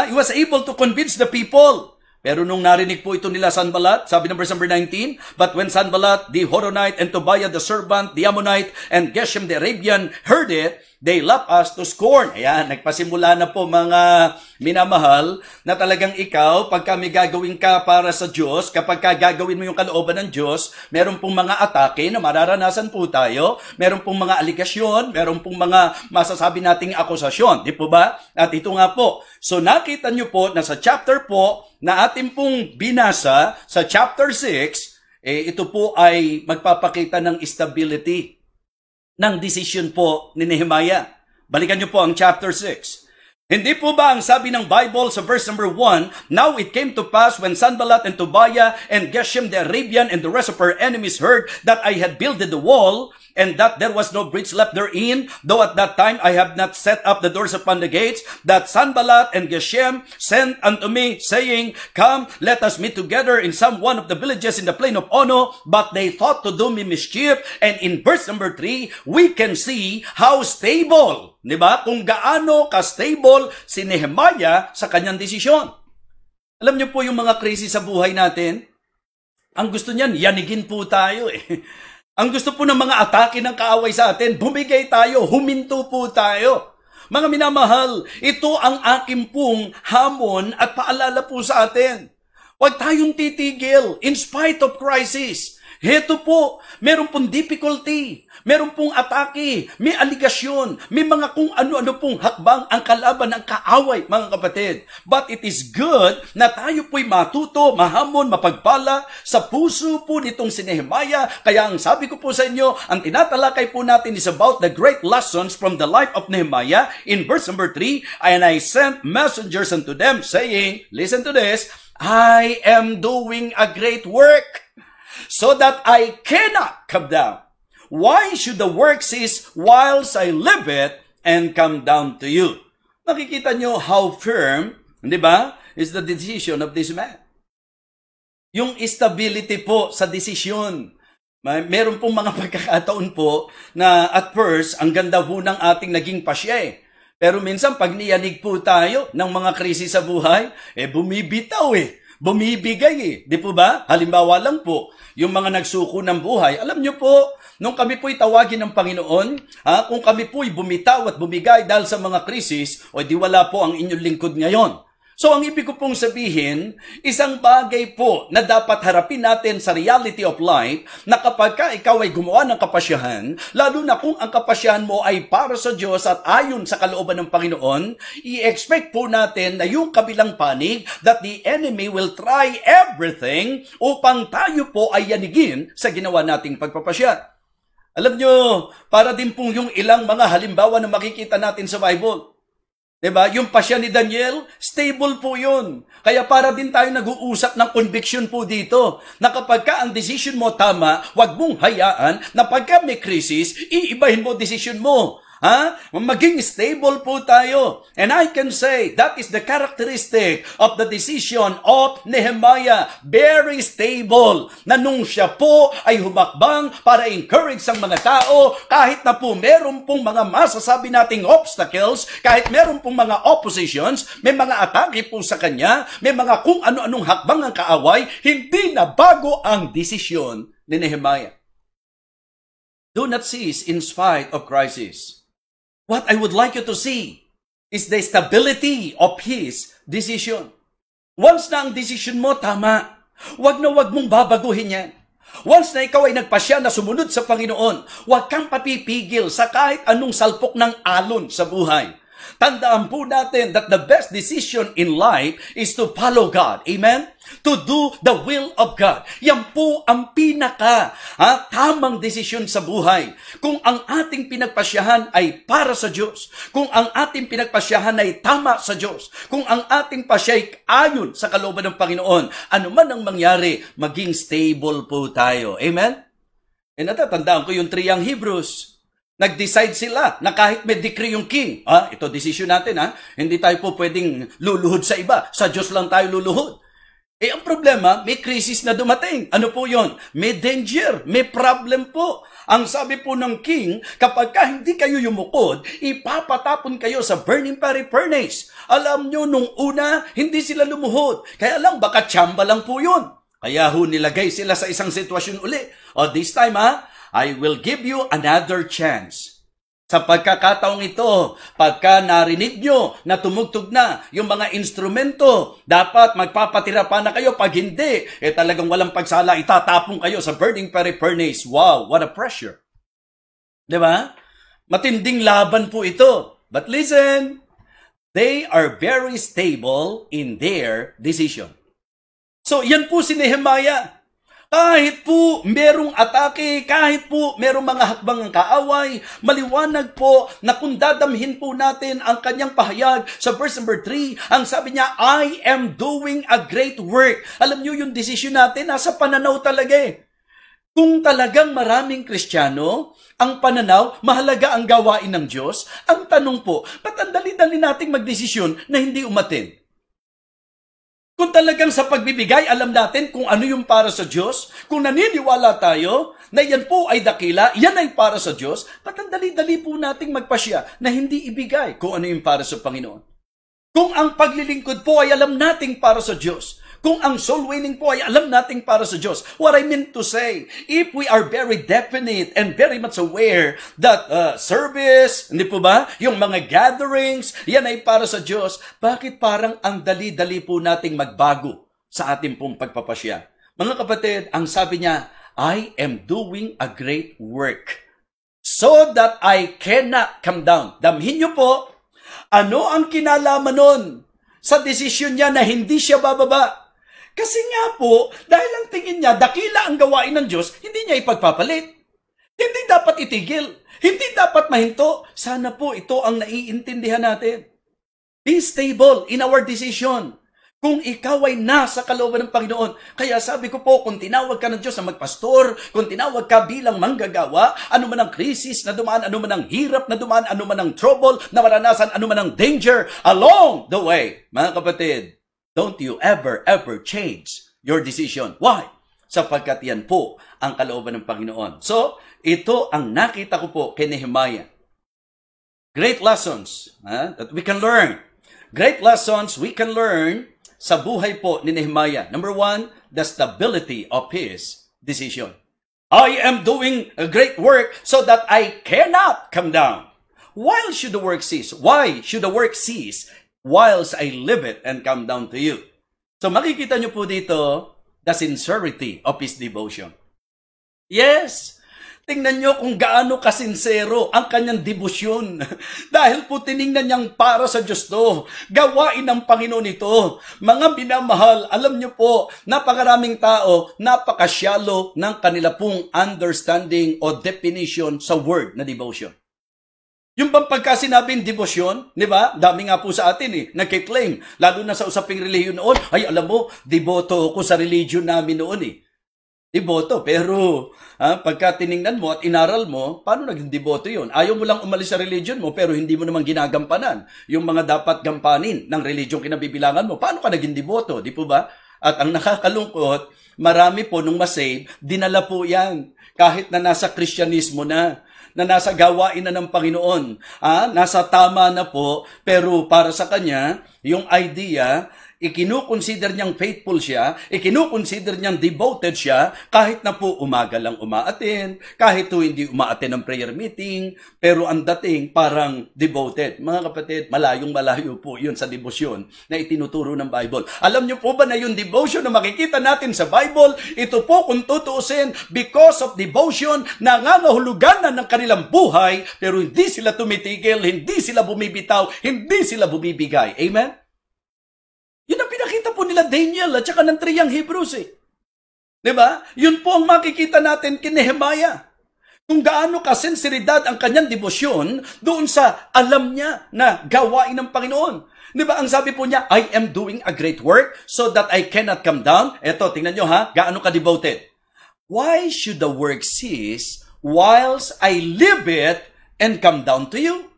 He was able to convince the people. Pero nung narinig po ito nila Sanballat, sabi ng verse number 19, but when Sanballat, the Horonite, and Tobiah the servant, the Ammonite, and Geshem the Arabian heard it, they laughed us to scorn. Ayan, nagpasimula na po mga minamahal na talagang ikaw, pagka may gagawin ka para sa Diyos, kapag gagawin mo yung kalooban ng Diyos, meron pong mga atake na mararanasan po tayo, meron pong mga aligasyon, meron pong mga masasabi nating akusasyon. Di po ba? At ito nga po. So nakita nyo po na sa chapter po, na atin pong binasa sa chapter 6, ito po ay magpapakita ng stability ng decision po ni Nehemiah. Balikan niyo po ang chapter 6. Hindi po ba ang sabi ng Bible sa verse number 1, now it came to pass when Sanballat and Tobiah and Geshem the Arabian and the rest of her enemies heard that I had builded the wall, and that there was no breach left therein, though at that time I have not set up the doors upon the gates, that Sanballat and Geshem sent unto me, saying, come, let us meet together in some one of the villages in the plain of Ono, but they thought to do me mischief. And in verse number 3, we can see how stable, di ba? Kung gaano ka-stable si Nehemiah sa kanyang desisyon. Alam niyo po yung mga krisis sa buhay natin, ang gusto niyan, yanigin po tayo eh. Ang gusto po ng mga atake ng kaaway sa atin, bumigay tayo, huminto po tayo. Mga minamahal, ito ang aking pong hamon at paalala po sa atin. Huwag tayong titigil in spite of crisis. Heto po, meron pong difficulty, meron pong atake, may aligasyon, may mga kung ano-ano pong hakbang ang kalaban ng kaaway, mga kapatid. But it is good na tayo po'y matuto, mahamon, mapagpala sa puso po nitong si Nehemiah. Kaya ang sabi ko po sa inyo, ang tinatalakay po natin is about the great lessons from the life of Nehemiah. In verse number 3, and I sent messengers unto them, saying, listen to this, I am doing a great work, so that I cannot come down. Why should the work cease whilst I live it and come down to you? Makikita nyo how firm, di ba, is the decision of this man. Yung stability po sa desisyon. Meron pong mga pagkakataon po na at first, ang ganda po ng ating naging pasya eh. Pero minsan, pag niyanig po tayo ng mga krisis sa buhay, bumibitaw eh. Bumibigay eh. Di po ba? Halimbawa lang po, yung mga nagsuko ng buhay. Alam nyo po, nung kami po'y tawagin ng Panginoon, kung kami po'y bumitaw at bumigay dahil sa mga krisis, o di wala po ang inyong lingkod ngayon. So ang ibig ko pong sabihin, isang bagay po na dapat harapin natin sa reality of life, na kapag ka ikaw ay gumawa ng kapasyahan, lalo na kung ang kapasyahan mo ay para sa Diyos at ayon sa kalooban ng Panginoon, i-expect po natin na yung kabilang panig that the enemy will try everything upang tayo po ay yanigin sa ginawa nating pagpapasya. Alam nyo, para din po yung ilang mga halimbawa na makikita natin sa Bible. Diba? Yung pasya ni Daniel, stable po yun. Kaya para din tayo nag-uusap ng conviction po dito, na kapag ka ang decision mo tama, wag mong hayaan na pagka may crisis, iibahin mo decision mo. Maging stable po tayo. And I can say, that is the characteristic of the decision of Nehemiah. Very stable. Na nung siya po ay humakbang para encourage ang mga tao, kahit na po meron pong mga masasabi nating obstacles, kahit meron pong mga oppositions, may mga atake po sa kanya, may mga kung ano-anong hakbang ang kaaway, hindi na bago ang desisyon ni Nehemiah. Do not cease in spite of crisis. What I would like you to see is the stability of his decision. Once na ang decision mo, tama. Wag na wag mong babaguhin yan. Once na ikaw ay nagpasya na sumunod sa Panginoon, wag kang papipigil sa kahit anong salpok ng alon sa buhay. Tandaan po natin that the best decision in life is to follow God. Amen? To do the will of God. Yan po ang tamang desisyon sa buhay. Kung ang ating pinagpasyahan ay para sa Diyos, kung ang ating pinagpasyahan ay tama sa Diyos, kung ang ating pasya ay ayon sa kalooban ng Panginoon, ano man ang mangyari, maging stable po tayo. Amen? E natatandaan ko yung triyang Hebrews. Nag-decide sila na kahit may decree yung king, ito decision natin, hindi tayo po pwedeng luluhod sa iba. Sa Diyos lang tayo luluhod. Ang problema, may crisis na dumating. Ano po yon? May danger, may problem po. Ang sabi po ng king, kapag hindi kayo yumukod, ipapatapon kayo sa burning furnace. Alam nyo, nung una, hindi sila lumuhod. Kaya lang, baka tsamba lang po yun. Kaya nilagay sila sa isang sitwasyon uli. This time I will give you another chance. Sa pagkakataong ito, pagka narinig nyo na tumugtog na yung mga instrumento, dapat magpapatira pa na kayo. Pag hindi, talagang walang pagsala, itatapong kayo sa burning furnace. Wow, what a pressure. Diba? Matinding laban po ito. But listen, they are very stable in their decision. So, yan po si Nehemiah. Kahit po merong atake, kahit po merong mga hakbang ng kaaway, maliwanag po na kung dadamhin po natin ang kanyang pahayag sa verse number 3, ang sabi niya, I am doing a great work. Alam niyo yung decision natin, nasa pananaw talaga eh. Kung talagang maraming Kristiyano, ang pananaw, mahalaga ang gawain ng Diyos, ang tanong po, ba't ang dali-dali nating magdesisyon na hindi umatin? Kung talagang sa pagbibigay, alam natin kung ano yung para sa Diyos, kung naniniwala tayo na yan po ay dakila, yan ay para sa Diyos, ba't ang dali-dali po nating magpasya na hindi ibigay kung ano yung para sa Panginoon? Kung ang paglilingkod po ay alam nating para sa Diyos, kung ang soul winning po ay alam nating para sa Diyos, what I mean to say, if we are very definite and very much aware that service, hindi po ba, yung mga gatherings, yan ay para sa Diyos, bakit parang ang dali-dali po nating magbago sa ating pong pagpapasya? Mga kapatid, ang sabi niya, I am doing a great work so that I cannot come down. Damhin niyo po, ano ang kinalaman nun sa desisyon niya na hindi siya bababa? Kasi nga po, dahil ang tingin niya, dakila ang gawain ng Diyos, hindi niya ipagpapalit. Hindi dapat itigil. Hindi dapat mahinto. Sana po ito ang naiintindihan natin. Be stable in our decision. Kung ikaw ay nasa kalooban ng Panginoon. Kaya sabi ko po, kung tinawag ka ng Diyos na magpastor, kung tinawag ka bilang manggagawa, ano man ang krisis na dumaan, ano man ang hirap na dumaan, ano man ang trouble na maranasan, ano man ang danger along the way. Mga kapatid, don't you ever change your decision. Why? Sapagkat yan po ang kalooban ng Panginoon. So, ito ang nakita ko po kay Nehemiah. Great lessons that we can learn. Great lessons we can learn sa buhay po ni Nehemiah. Number 1, the stability of his decision. I am doing a great work so that I cannot come down. Why should the work cease? Why should the work cease whilst I live it and come down to you? So makikita nyo po dito the sincerity of his devotion. Yes, tingnan nyo kung gaano kasinsero ang kanyang debosyon. Dahil po tiningnan niyang para sa Diyos to. Gawain ng Panginoon ito. Mga binamahal, alam nyo po, napakaraming tao, napaka-shallow ng kanila pong understanding o definition sa word na devotion. Yung bang pagka sinabing debosyon, di ba? Dami nga po sa atin nagkiklaim. Lalo na sa usaping relihiyon noon, ay alam mo, deboto ako sa religion namin noon Deboto, pero pagka tiningnan mo at inaral mo, paano naging deboto yun? Ayaw mo lang umalis sa religion mo, pero hindi mo naman ginagampanan yung mga dapat gampanin ng religion kinabibilangan mo. Paano ka naging deboto? Di po ba? At ang nakakalungkot, marami po nung masave, dinala po yan. Kahit na nasa Kristyanismo na nasa gawain na ng Panginoon. Nasa tama na po, pero para sa kanya, yung idea, ikinukonsider niyang faithful siya, ikinukonsider niyang devoted siya, kahit na po umaga lang umaaten, kahit po hindi umaaten ng prayer meeting, pero ang dating parang devoted. Mga kapatid, malayong-malayo po yun sa debosyon na itinuturo ng Bible. Alam niyo po ba na yung devotion na makikita natin sa Bible, ito po kung tutuusin, because of devotion, nangangahulugan na ng kanilang buhay, pero hindi sila tumitigil, hindi sila bumibitaw, hindi sila bumibigay. Amen? Yun ang pinakita po nila Daniel at saka ng triyang Hebrews Diba? Yun po ang makikita natin kay Nehemiah. Kung gaano kasensiridad ang kanyang debosyon doon sa alam niya na gawain ng Panginoon. Diba? Ang sabi po niya, I am doing a great work so that I cannot come down. Eto, tingnan nyo gaano ka-devoted. Why should the work cease whilst I live it and come down to you?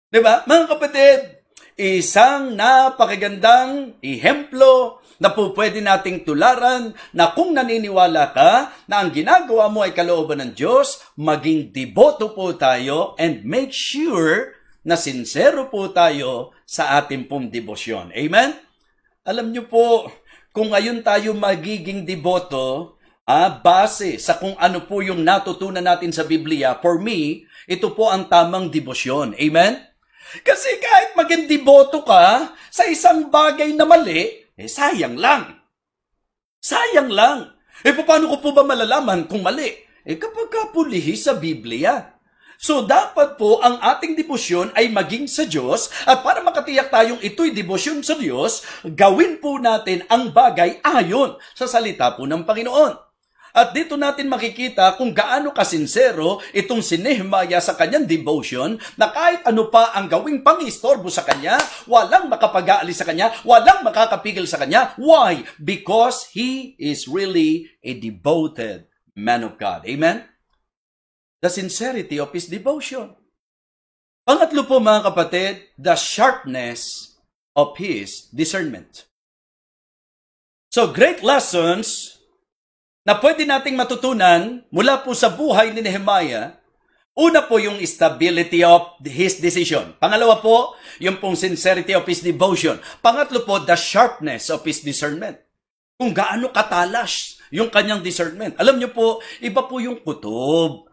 Diba? Mga kapatid, isang napakagandang ehemplo na po pwede nating tularan na kung naniniwala ka na ang ginagawa mo ay kalooban ng Diyos, maging deboto po tayo and make sure na sincero po tayo sa ating pong debosyon. Amen? Alam niyo po, kung ngayon tayo magiging deboto, base sa kung ano po yung natutunan natin sa Biblia, for me, ito po ang tamang debosyon. Amen? Kasi kahit maging deboto ka sa isang bagay na mali, sayang lang. Sayang lang. Paano ko po ba malalaman kung mali? Kapag kapulihis sa Biblia. So, dapat po ang ating debosyon ay maging sa Diyos at para makatiyak tayong ito'y debosyon sa Diyos, gawin po natin ang bagay ayon sa salita po ng Panginoon. At dito natin makikita kung gaano kasinsero itong si Nehemiah sa kanyang devotion na kahit ano pa ang gawing pangistorbo sa kanya, walang makapag-aalis sa kanya, walang makakapigil sa kanya. Why? Because he is really a devoted man of God. Amen? The sincerity of his devotion. Pangatlo po mga kapatid, the sharpness of his discernment. So great lessons na pwede nating matutunan mula po sa buhay ni Nehemiah. Una po yung stability of his decision. Pangalawa po, yung pong sincerity of his devotion. Pangatlo po, the sharpness of his discernment. Kung gaano katalas yung kanyang discernment. Alam niyo po, iba po yung kutob.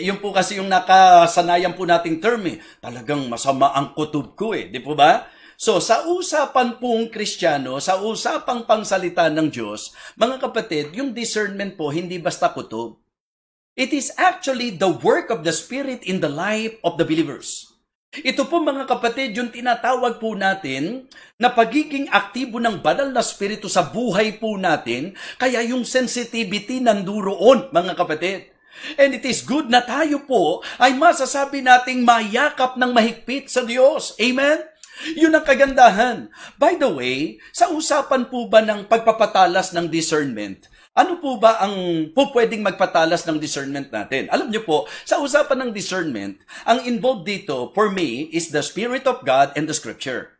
Yung po kasi yung nakasanayan po nating term Talagang masama ang kutob ko Di po ba? So, sa usapan pong Kristiyano, sa usapang pangsalita ng Diyos, mga kapatid, yung discernment po, hindi basta kutob. It is actually the work of the Spirit in the life of the believers. Ito po mga kapatid, yung tinatawag po natin na pagiging aktibo ng banal na spirito sa buhay po natin, kaya yung sensitivity nanduroon mga kapatid. And it is good na tayo po ay masasabi nating mayakap ng mahigpit sa Diyos. Amen? Yun ang kagandahan. By the way, sa usapan po ba ng pagpapatalas ng discernment, ano po ba ang pwedeng magpatalas ng discernment natin? Alam niyo po, sa usapan ng discernment, ang involved dito, for me, is the Spirit of God and the Scripture.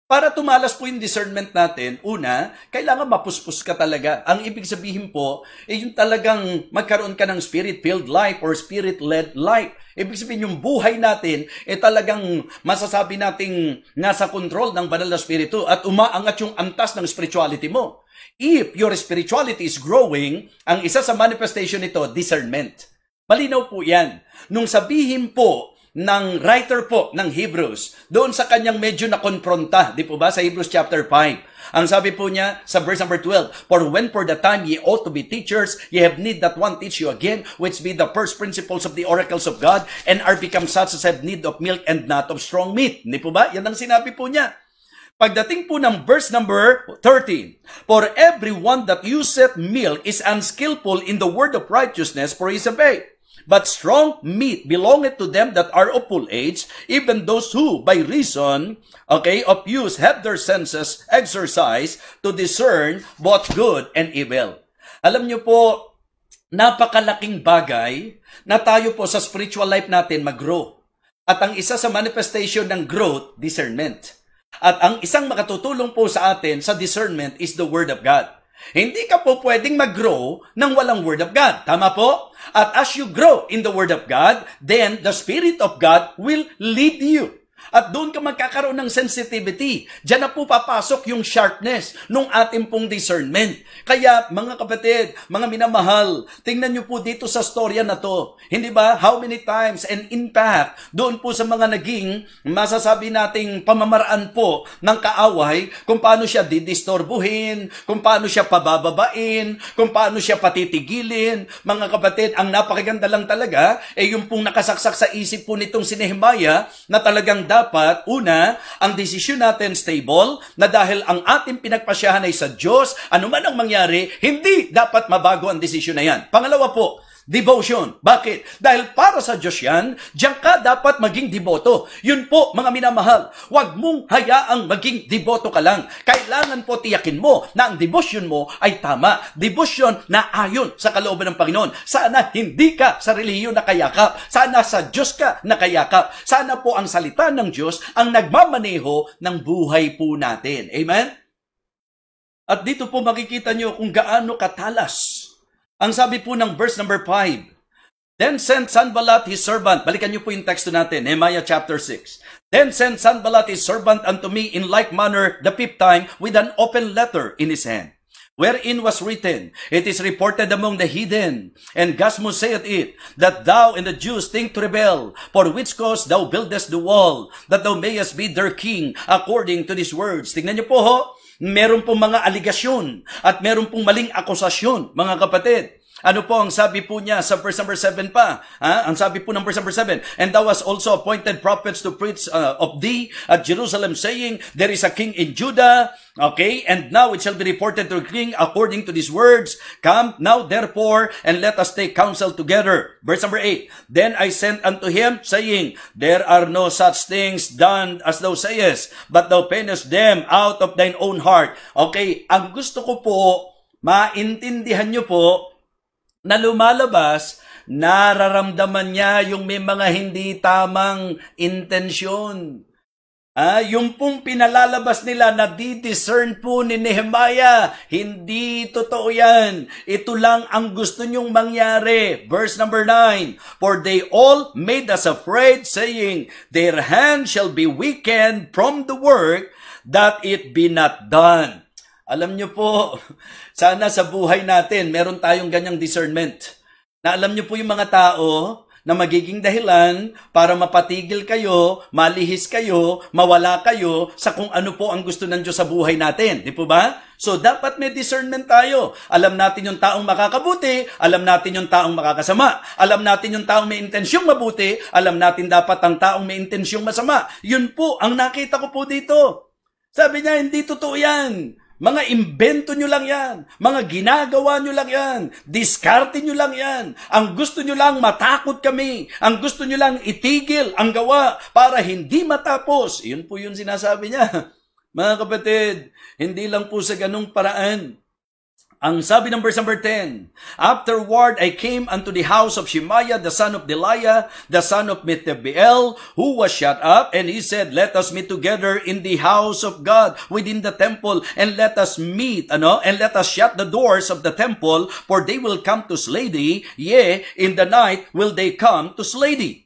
Para tumalas po yung discernment natin, una, kailangan mapuspos ka talaga. Ang ibig sabihin po, yung talagang magkaroon ka ng Spirit-filled life or Spirit-led life. Ibig sabihin yung buhay natin, talagang masasabi nating nasa control ng banal na Espiritu at umaangat yung antas ng spirituality mo. If your spirituality is growing, ang isa sa manifestation nito, discernment. Malinaw po yan. Nung sabihin po ng writer po ng Hebrews, doon sa kanyang medyo na-konfronta, di po ba, sa Hebrews chapter 5. Ang sabi po niya sa verse number 12, For when for the time ye ought to be teachers, ye have need that one teach you again, which be the first principles of the oracles of God, and are become such as have need of milk and not of strong meat. Di po ba? Yan ang sinabi po niya. Pagdating po ng verse number 13, For everyone that useth milk is unskillful in the word of righteousness, for he is a babe. But strong meat belongeth to them that are of full age, even those who, by reason, of use, have their senses exercised to discern both good and evil. Alam niyo po, napakalaking bagay na tayo po sa spiritual life natin mag-grow. At ang isa sa manifestation ng growth, discernment. At ang isang makatutulong po sa atin sa discernment is the Word of God. Hindi ka po pwedeng mag-grow nang walang Word of God. Tama po? At as you grow in the Word of God, then the Spirit of God will lead you. At doon ka magkakaroon ng sensitivity. Diyan na po papasok yung sharpness ng ating pong discernment. Kaya mga kapatid, mga minamahal, tingnan nyo po dito sa storya na to. Hindi ba? How many times and impact doon po sa mga naging masasabi nating pamamaraan po ng kaaway kung paano siya didistorbuhin, kung paano siya pabababain, kung paano siya patitigilin. Mga kapatid, ang napakaganda lang talaga yung pong nakasaksak sa isip po nitong si Nehemiah na talagang dapat, una, ang desisyon natin stable, na dahil ang ating pinagpasyahan ay sa Diyos, anuman ang mangyari, hindi dapat mabago ang desisyon na yan. Pangalawa po, Devotion. Bakit? Dahil para sa Diyos yan, diyan ka dapat maging deboto. Yun po, mga minamahal, huwag mong hayaang maging deboto ka lang. Kailangan po tiyakin mo na ang devotion mo ay tama. Devotion na ayon sa kalooban ng Panginoon. Sana hindi ka sa relihiyon na kayakap. Sana sa Diyos ka na kayakap. Sana po ang salita ng Diyos ang nagmamaneho ng buhay po natin. Amen? At dito po makikita nyo kung gaano katalas. Ang sabi po ng verse number 5, Then sent Sanballat his servant. Balikan niyo po yung teksto natin, Nehemiah chapter 6. Then sent Sanballat his servant unto me in like manner the 5th time with an open letter in his hand, wherein was written, It is reported among the heathen, and Gasmus saith it, that thou and the Jews think to rebel, for which cause thou buildest the wall, that thou mayest be their king, according to these words. Tingnan niyo po ho, meron pong mga aligasyon at meron pong maling akusasyon, mga kapatid. Ano po ang sabi po niya sa verse number 7 pa? Ang sabi po ng verse number 7, And thou hast also appointed prophets to preach of thee at Jerusalem, saying, There is a king in Judah. Okay, and now it shall be reported to the king according to these words. Come now therefore, and let us take counsel together. Verse number 8, Then I sent unto him, saying, There are no such things done as thou sayest, but thou painest them out of thine own heart. Okay, ang gusto ko po, maintindihan nyo po, na lumalabas, nararamdaman niya yung may mga hindi tamang intensyon. Yung pong pinalalabas nila na di-discern po ni Nehemiah, hindi totoo yan. Ito lang ang gusto nyong mangyari. Verse number 9, For they all made us afraid, saying, Their hand shall be weakened from the work, that it be not done. Alam nyo po, sana sa buhay natin, meron tayong ganyang discernment. Na alam nyo po yung mga tao na magiging dahilan para mapatigil kayo, malihis kayo, mawala kayo sa kung ano po ang gusto ng Diyos sa buhay natin. Di po ba? So, dapat may discernment tayo. Alam natin yung taong makakabuti, alam natin yung taong makakasama. Alam natin yung taong may intensyong mabuti, alam natin dapat ang taong may intensyong masama. Yun po ang nakita ko po dito. Sabi niya, hindi totoo yan. Mga imbento nyo lang yan. Mga ginagawa nyo lang yan. Diskarte nyo lang yan. Ang gusto nyo lang matakot kami. Ang gusto nyo lang itigil ang gawa para hindi matapos. Yun po yung sinasabi niya. Mga kapatid, hindi lang po sa ganung paraan. Ang sabi ng verse number 10, Afterward I came unto the house of Shemaiah, the son of Delaiah, the son of Methabiel, who was shut up, and he said, Let us meet together in the house of God, within the temple, and let us meet, and let us shut the doors of the temple, for they will come to slay thee, yea, in the night will they come to slay thee.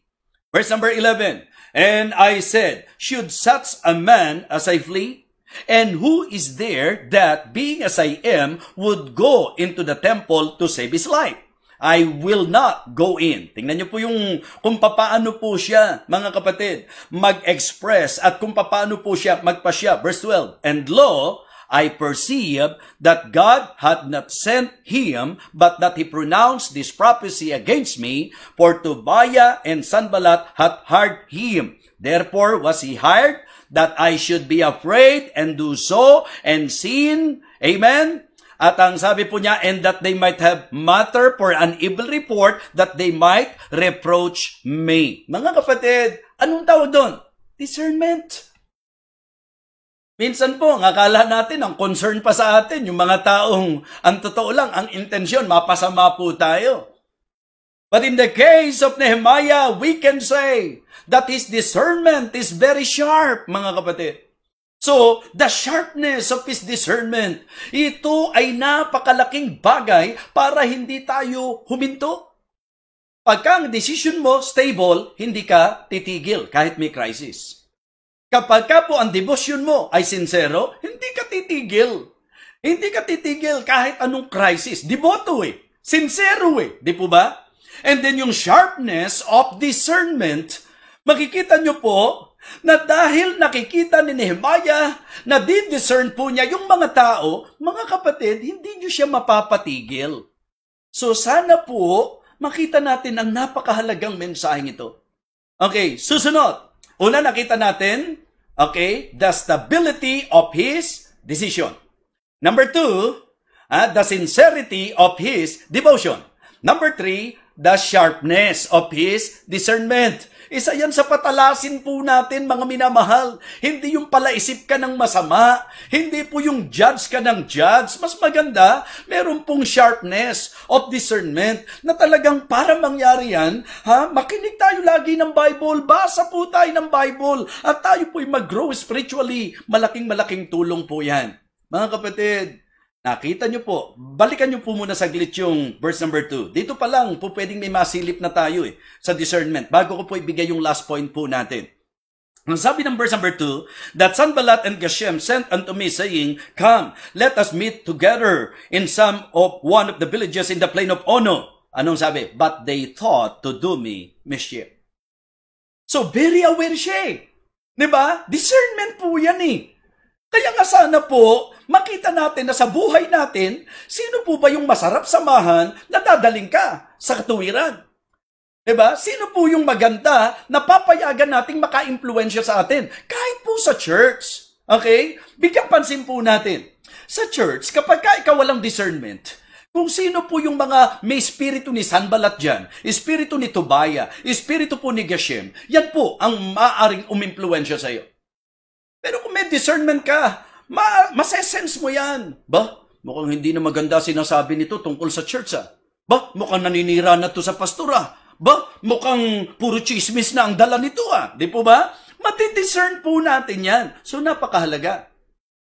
Verse number 11, And I said, Should such a man as I flee? And who is there that, being as I am, would go into the temple to save his life? I will not go in. Tingnan niyo po yung kung papaano po siya, mga kapatid, mag-express at kung papaano po siya magpasya. Verse 12, And lo, I perceive that God had not sent him, but that he pronounced this prophecy against me, for Tobiah and Sanballat had hired him. Therefore was he hired, that I should be afraid and do so and sin. Amen? At ang sabi po niya, and that they might have matter for an evil report, that they might reproach me. Mga kapatid, anong tawag doon? Discernment. Minsan po, ang akala natin, ang concern pa sa atin, yung mga taong, ang totoo lang, ang intensyon, mapasama po tayo. But in the case of Nehemiah, we can say that his discernment is very sharp, mga kapatid. So, the sharpness of his discernment, ito ay napakalaking bagay para hindi tayo huminto. Pagka ang decision mo stable, hindi ka titigil kahit may crisis. Kapag ka po ang devotion mo ay sincero, hindi ka titigil. Hindi ka titigil kahit anong crisis. Devoto Sincero Di po ba? And then yung sharpness of discernment, makikita nyo po na dahil nakikita ni Nehemiah na di-discern po niya yung mga tao, mga kapatid, hindi nyo siya mapapatigil. So sana po makita natin ang napakahalagang mensaheng ito. Okay, susunod. Una nakita natin, the stability of his decision. Number 2, the sincerity of his devotion. Number 3, the sharpness of His discernment. Isa yan sa patalasin po natin, mga minamahal. Hindi yung palaisip ka ng masama. Hindi po yung judge ka ng judge. Mas maganda, meron pong sharpness of discernment na talagang para mangyari yan, makinig tayo lagi ng Bible. Basa po tayo ng Bible. At tayo po'y mag-grow spiritually. Malaking tulong po yan. Mga kapatid, nakita nyo po, balikan nyo po muna saglit yung verse number 2. Dito pa lang po pwedeng may masilip na tayo sa discernment. Bago ko po ibigay yung last point po natin. Ang sabi ng verse number 2, that Sanballat and Geshem sent unto me, saying, come, let us meet together in one of the villages in the plain of Ono. Anong sabi? But they thought to do me mischief. So very aware siya. Diba? Discernment po yan Kaya nga sana po, makita natin na sa buhay natin, sino po ba yung masarap samahan na dadaling ka sa katuwiran? Diba? Sino po yung maganda na papayagan nating maka-impluensya sa atin? Kahit po sa church. Okay? Bigyan pansin po natin. Sa church, kapag ikaw walang discernment, kung sino po yung mga may espiritu ni Sanballat dyan, espiritu ni Tobia, espiritu po ni Geshem, yan po ang maaaring umimpluensya sa iyo. Pero kung may discernment ka, masesense mo yan. Ba, mukhang hindi na maganda sinasabi nito tungkol sa church Ba, mukhang naninira na to sa pastora. Ba, mukhang puro chismis na ang dala nito Di po ba? Matidiscern po natin yan. So, napakahalaga.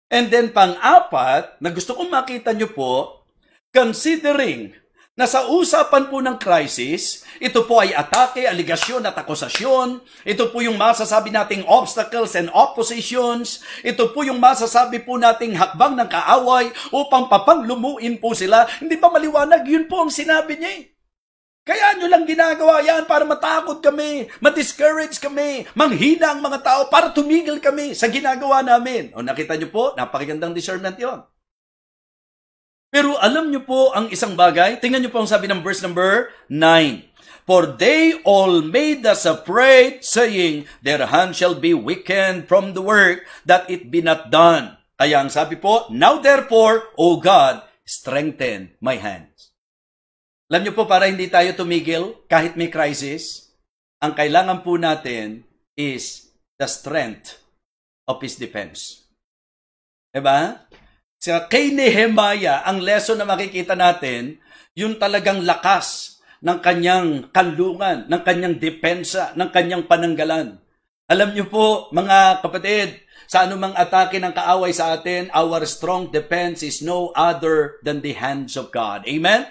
And then, pang-apat, na gusto kong makita nyo po, considering na sa usapan po ng crisis, ito po ay atake, aligasyon at akusasyon. Ito po yung masasabi nating obstacles and oppositions. Ito po yung masasabi po nating hakbang ng kaaway upang papanglumuin po sila. Hindi ba maliwanag? Yun po ang sinabi niya Kaya nyo lang ginagawa yan para matakot kami, ma-discourage kami, manghina ang mga tao para tumigil kami sa ginagawa namin. O nakita nyo po, napakagandang discernment yon. Pero alam nyo po ang isang bagay? Tingnan nyo po ang sabi ng verse number 9. For they all made us afraid, saying, their hand shall be weakened from the work, that it be not done. Kaya ang sabi po, now therefore, O God, strengthen my hands. Alam nyo po, para hindi tayo tumigil, kahit may crisis, ang kailangan po natin is the strength of His defense. Diba? Kay Nehemiah, ang lesson na makikita natin, yung talagang lakas ng kanyang kanlungan, ng kanyang depensa, ng kanyang pananggalan. Alam niyo po, mga kapatid, sa anumang atake ng kaaway sa atin, our strong defense is no other than the hands of God. Amen?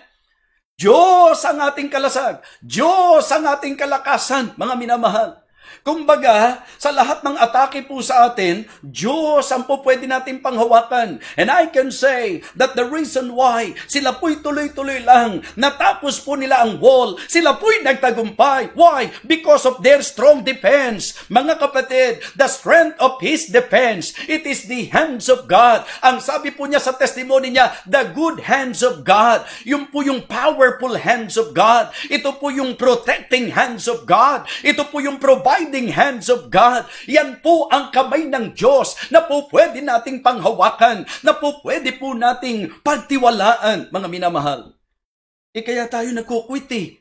Diyos ang ating kalasag. Diyos ang ating kalakasan, mga minamahal. Kumbaga, sa lahat ng atake po sa atin, Diyos ang po pwede natin panghawakan. And I can say that the reason why sila po'y tuloy-tuloy lang, natapos po nila ang wall, sila po'y nagtagumpay. Why? Because of their strong defense. Mga kapatid, the strength of His defense, it is the hands of God. Ang sabi po niya sa testimony niya, the good hands of God. Yun po yung powerful hands of God. Ito po yung protecting hands of God. Ito po yung providing hands of God. Yan po ang kamay ng Diyos na po pwede nating panghawakan, na po pwede po nating pagtiwalaan, mga minamahal. Kaya tayo nagkukwit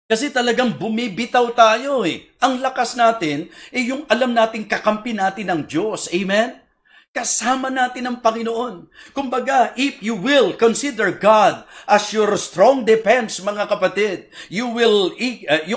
Kasi talagang bumibitaw tayo Ang lakas natin, yung alam nating kakampi natin ng Diyos. Amen? Kasama natin ang Panginoon. Kumbaga, if you will consider God as your strong defense, mga kapatid, you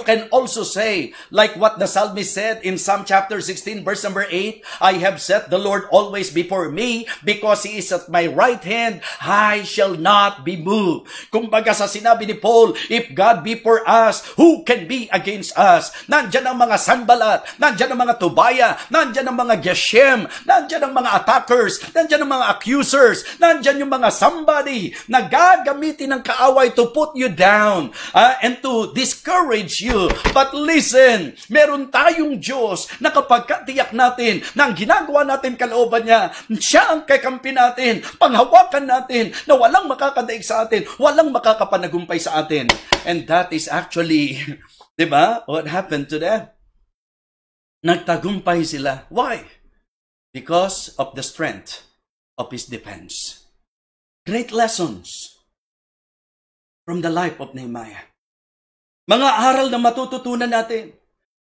can also say, like what the psalmist said in Psalm chapter 16, verse number 8, I have set the Lord always before me, because He is at my right hand, I shall not be moved. Kumbaga sa sinabi ni Paul, if God be for us, who can be against us? Nandyan ang mga Sanballat, nandyan ang mga Tobia, nandyan ang mga Geshem, nandyan ang mga attackers, nandyan ang mga accusers, nandyan yung mga somebody na gagamitin ng kaaway to put you down and to discourage you. But listen, meron tayong Diyos na kapag tiyak natin na ang ginagawa natin kalooban niya, siya ang kakampi natin, panghawakan natin, na walang makakadaig sa atin, walang makakapanagumpay sa atin. And that is actually, diba, what happened to them? Nagtagumpay sila. Why? Because of the strength of His defense. Great lessons from the life of Nehemiah. Mga aral na matututunan natin.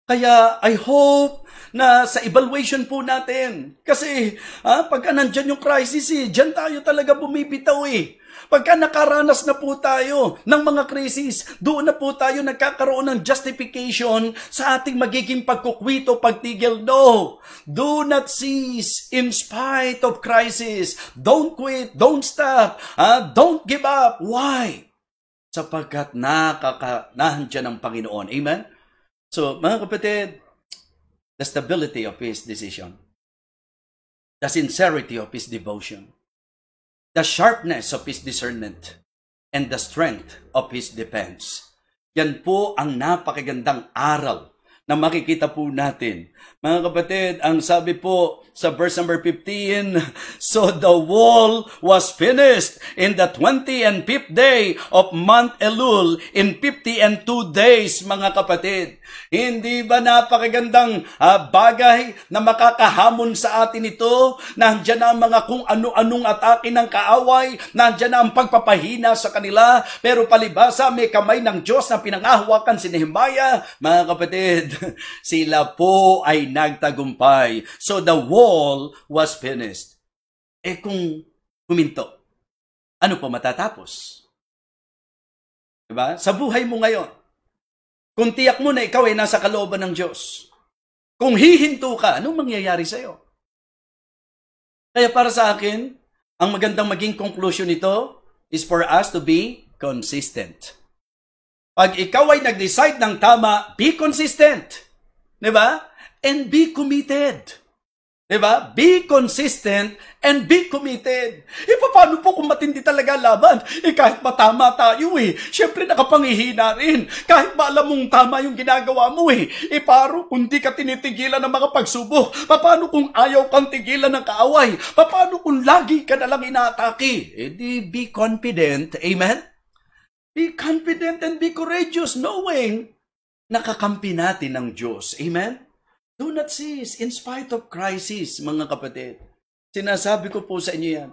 Kaya I hope na sa evaluation po natin, kasi pagka nandyan yung crisis, dyan tayo talaga bumibitaw eh. Pagka nakaranas na po tayo ng mga crisis, doon na po tayo nagkakaroon ng justification sa ating magiging pagkukwito, pagtigil. No! Do not cease in spite of crisis. Don't quit, don't stop, don't give up. Why? Sapagkat nandiyan ang Panginoon. Amen? So, mga kapatid, the stability of His decision, the sincerity of His devotion, the sharpness of His discernment, and the strength of His defense. Yan po ang napakagandang aral na makikita po natin. Mga kapatid, ang sabi po sa verse number 15, so the wall was finished in the 25th day of month Elul, in 52 days, mga kapatid. Hindi ba napakagandang bagay na makakahamon sa atin ito? Nandiyan na ang mga kung ano-anong atake ng kaaway, nandiyan na ang pagpapahina sa kanila, pero palibasa may kamay ng Diyos na pinangahawakan si Nehemiah. Mga kapatid, sila po ay nagtagumpay. So the wall was finished. Kung huminto, ano po matatapos? Diba? Sa buhay mo ngayon, kung tiyak mo na ikaw ay nasa kalooban ng Diyos, kung hihinto ka, anong mangyayari sa'yo? Kaya para sa akin, ang magandang maging conclusion nito is for us to be consistent. Pag ikaw ay nag-decide ng tama, be consistent. Diba? And be committed. Diba? Be consistent and be committed. Paano po kung matindi talaga laban? Kahit matama tayo Siyempre nakapangihina rin. Kahit ba alam mong tama yung ginagawa mo Paro kung di ka tinitigilan ng mga pagsubok? Paano kung ayaw kang tigilan ng kaaway? Paano kung lagi ka nalang inaatake? Di be confident. Amen? Be confident and be courageous knowing nakakampi natin ng Diyos. Amen? Do not cease in spite of crisis, mga kapatid. Sinasabi ko po sa inyo yan.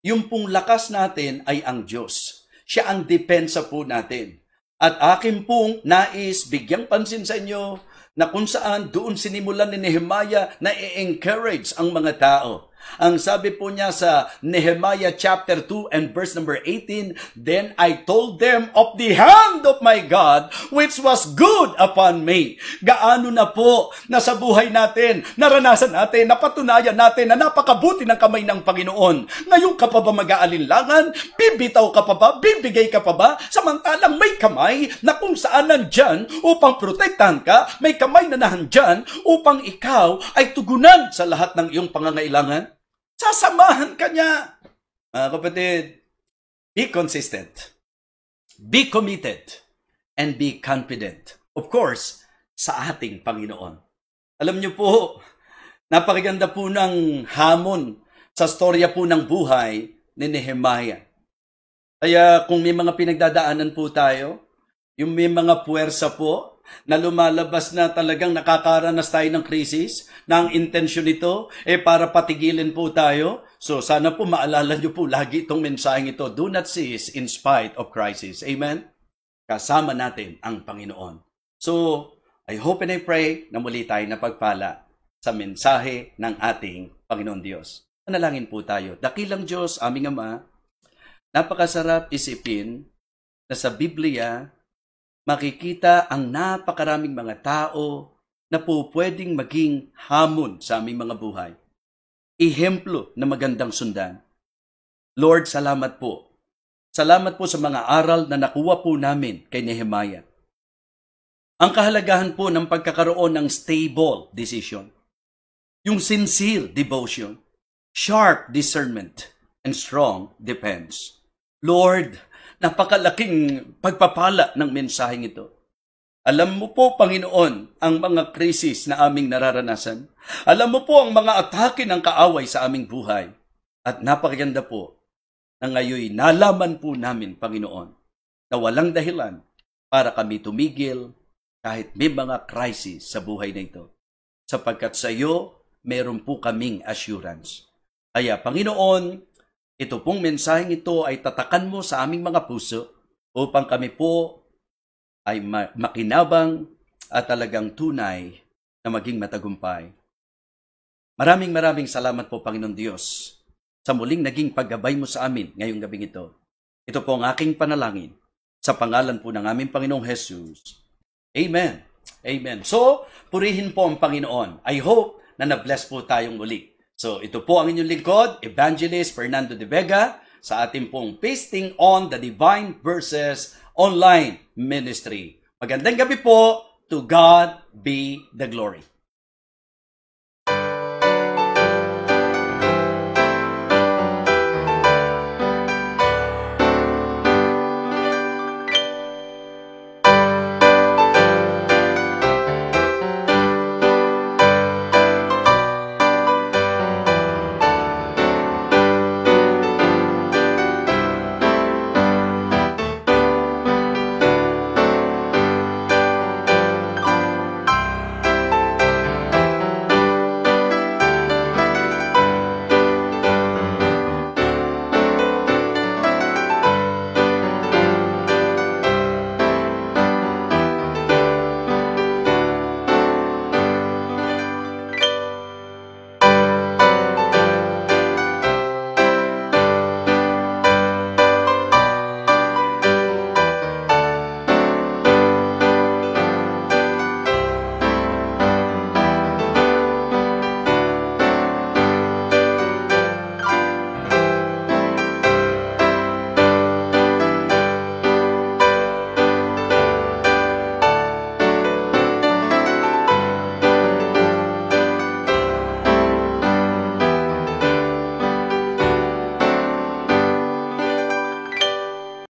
Yung pong lakas natin ay ang Diyos. Siya ang depensa po natin. At akin pong nais bigyang pansin sa inyo na kung saan doon sinimulan ni Nehemiah na i-encourage ang mga tao. Ang sabi po niya sa Nehemiah chapter 2 and verse number 18, then I told them of the hand of my God which was good upon me. Gaano na po na sa buhay natin, naranasan natin, napatunayan natin na napakabuti ng kamay ng Panginoon. Ngayon ka pa ba mag-aalinlangan? Bibitaw ka pa ba? Bibigay ka pa ba? Samantalang may kamay na kung saan nandyan upang protektahan ka, may kamay na nandyan upang ikaw ay tugunan sa lahat ng iyong pangangailangan. Sasamahan ka niya. Mga kapatid, be consistent, be committed, and be confident. Of course, sa ating Panginoon. Alam niyo po, napakaganda po ng hamon sa storya po ng buhay ni Nehemiah. Kaya kung may mga pinagdadaanan po tayo, yung may mga puwersa po, na lumalabas na talagang nakakaranas tayo ng krisis, na ang intensyon nito para patigilin po tayo. So sana po maalala nyo po lagi itong mensaheng ito. Do not cease in spite of crisis. Amen? Kasama natin ang Panginoon. So, I hope and I pray na muli tayo napagpala sa mensahe ng ating Panginoon Diyos. Manalangin po tayo. Dakilang Diyos, aming Ama, napakasarap isipin na sa Biblia, makikita ang napakaraming mga tao na po pwedeng maging hamon sa aming mga buhay. Ehemplo na magandang sundan. Lord, salamat po. Salamat po sa mga aral na nakuha po namin kay Nehemiah. Ang kahalagahan po ng pagkakaroon ng stable decision. Yung sincere devotion, sharp discernment, and strong defense. Lord, napakalaking pagpapala ng mensaheng ito. Alam mo po, Panginoon, ang mga krisis na aming nararanasan. Alam mo po ang mga atake ng kaaway sa aming buhay. At napakaganda po na ngayon nalaman po namin, Panginoon, na walang dahilan para kami tumigil kahit may mga crisis sa buhay na ito. Sapagkat sa iyo, meron po kaming assurance. Kaya, Panginoon, ito pong mensaheng ito ay tatakan mo sa aming mga puso upang kami po ay makinabang at talagang tunay na maging matagumpay. Maraming salamat po, Panginoon Diyos, sa muling naging paggabay mo sa amin ngayong gabing ito. Ito po ang aking panalangin sa pangalan po ng aming Panginoong Jesus. Amen. Amen. So, purihin po ang Panginoon. I hope na na-bless po tayong muli. So, ito po ang inyong lingkod, Evangelist Fernando de Vega, sa ating pong Feasting on the Divine Verses Online Ministry. Magandang gabi po. To God be the glory.